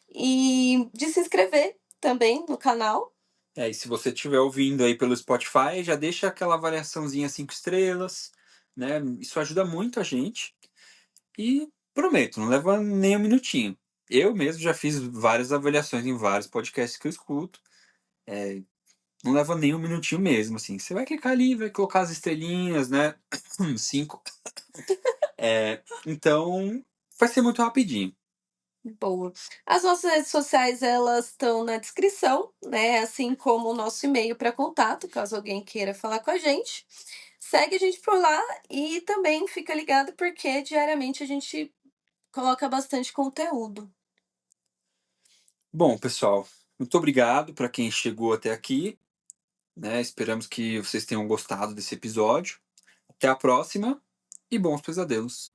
e de se inscrever também no canal. E se você estiver ouvindo aí pelo Spotify, já deixa aquela avaliaçãozinha 5 estrelas, né? Isso ajuda muito a gente. E prometo, não leva nem um minutinho. Eu mesmo já fiz várias avaliações em vários podcasts que eu escuto. Não leva nem um minutinho mesmo, assim. Você vai clicar ali, vai colocar as estrelinhas, né? 5. Então, vai ser muito rapidinho. Boa. As nossas redes sociais, elas estão na descrição, né? Assim como o nosso e-mail para contato, caso alguém queira falar com a gente. Segue a gente por lá e também fica ligado porque diariamente a gente coloca bastante conteúdo. Bom, pessoal, muito obrigado para quem chegou até aqui, né? Esperamos que vocês tenham gostado desse episódio. Até a próxima e bons pesadelos.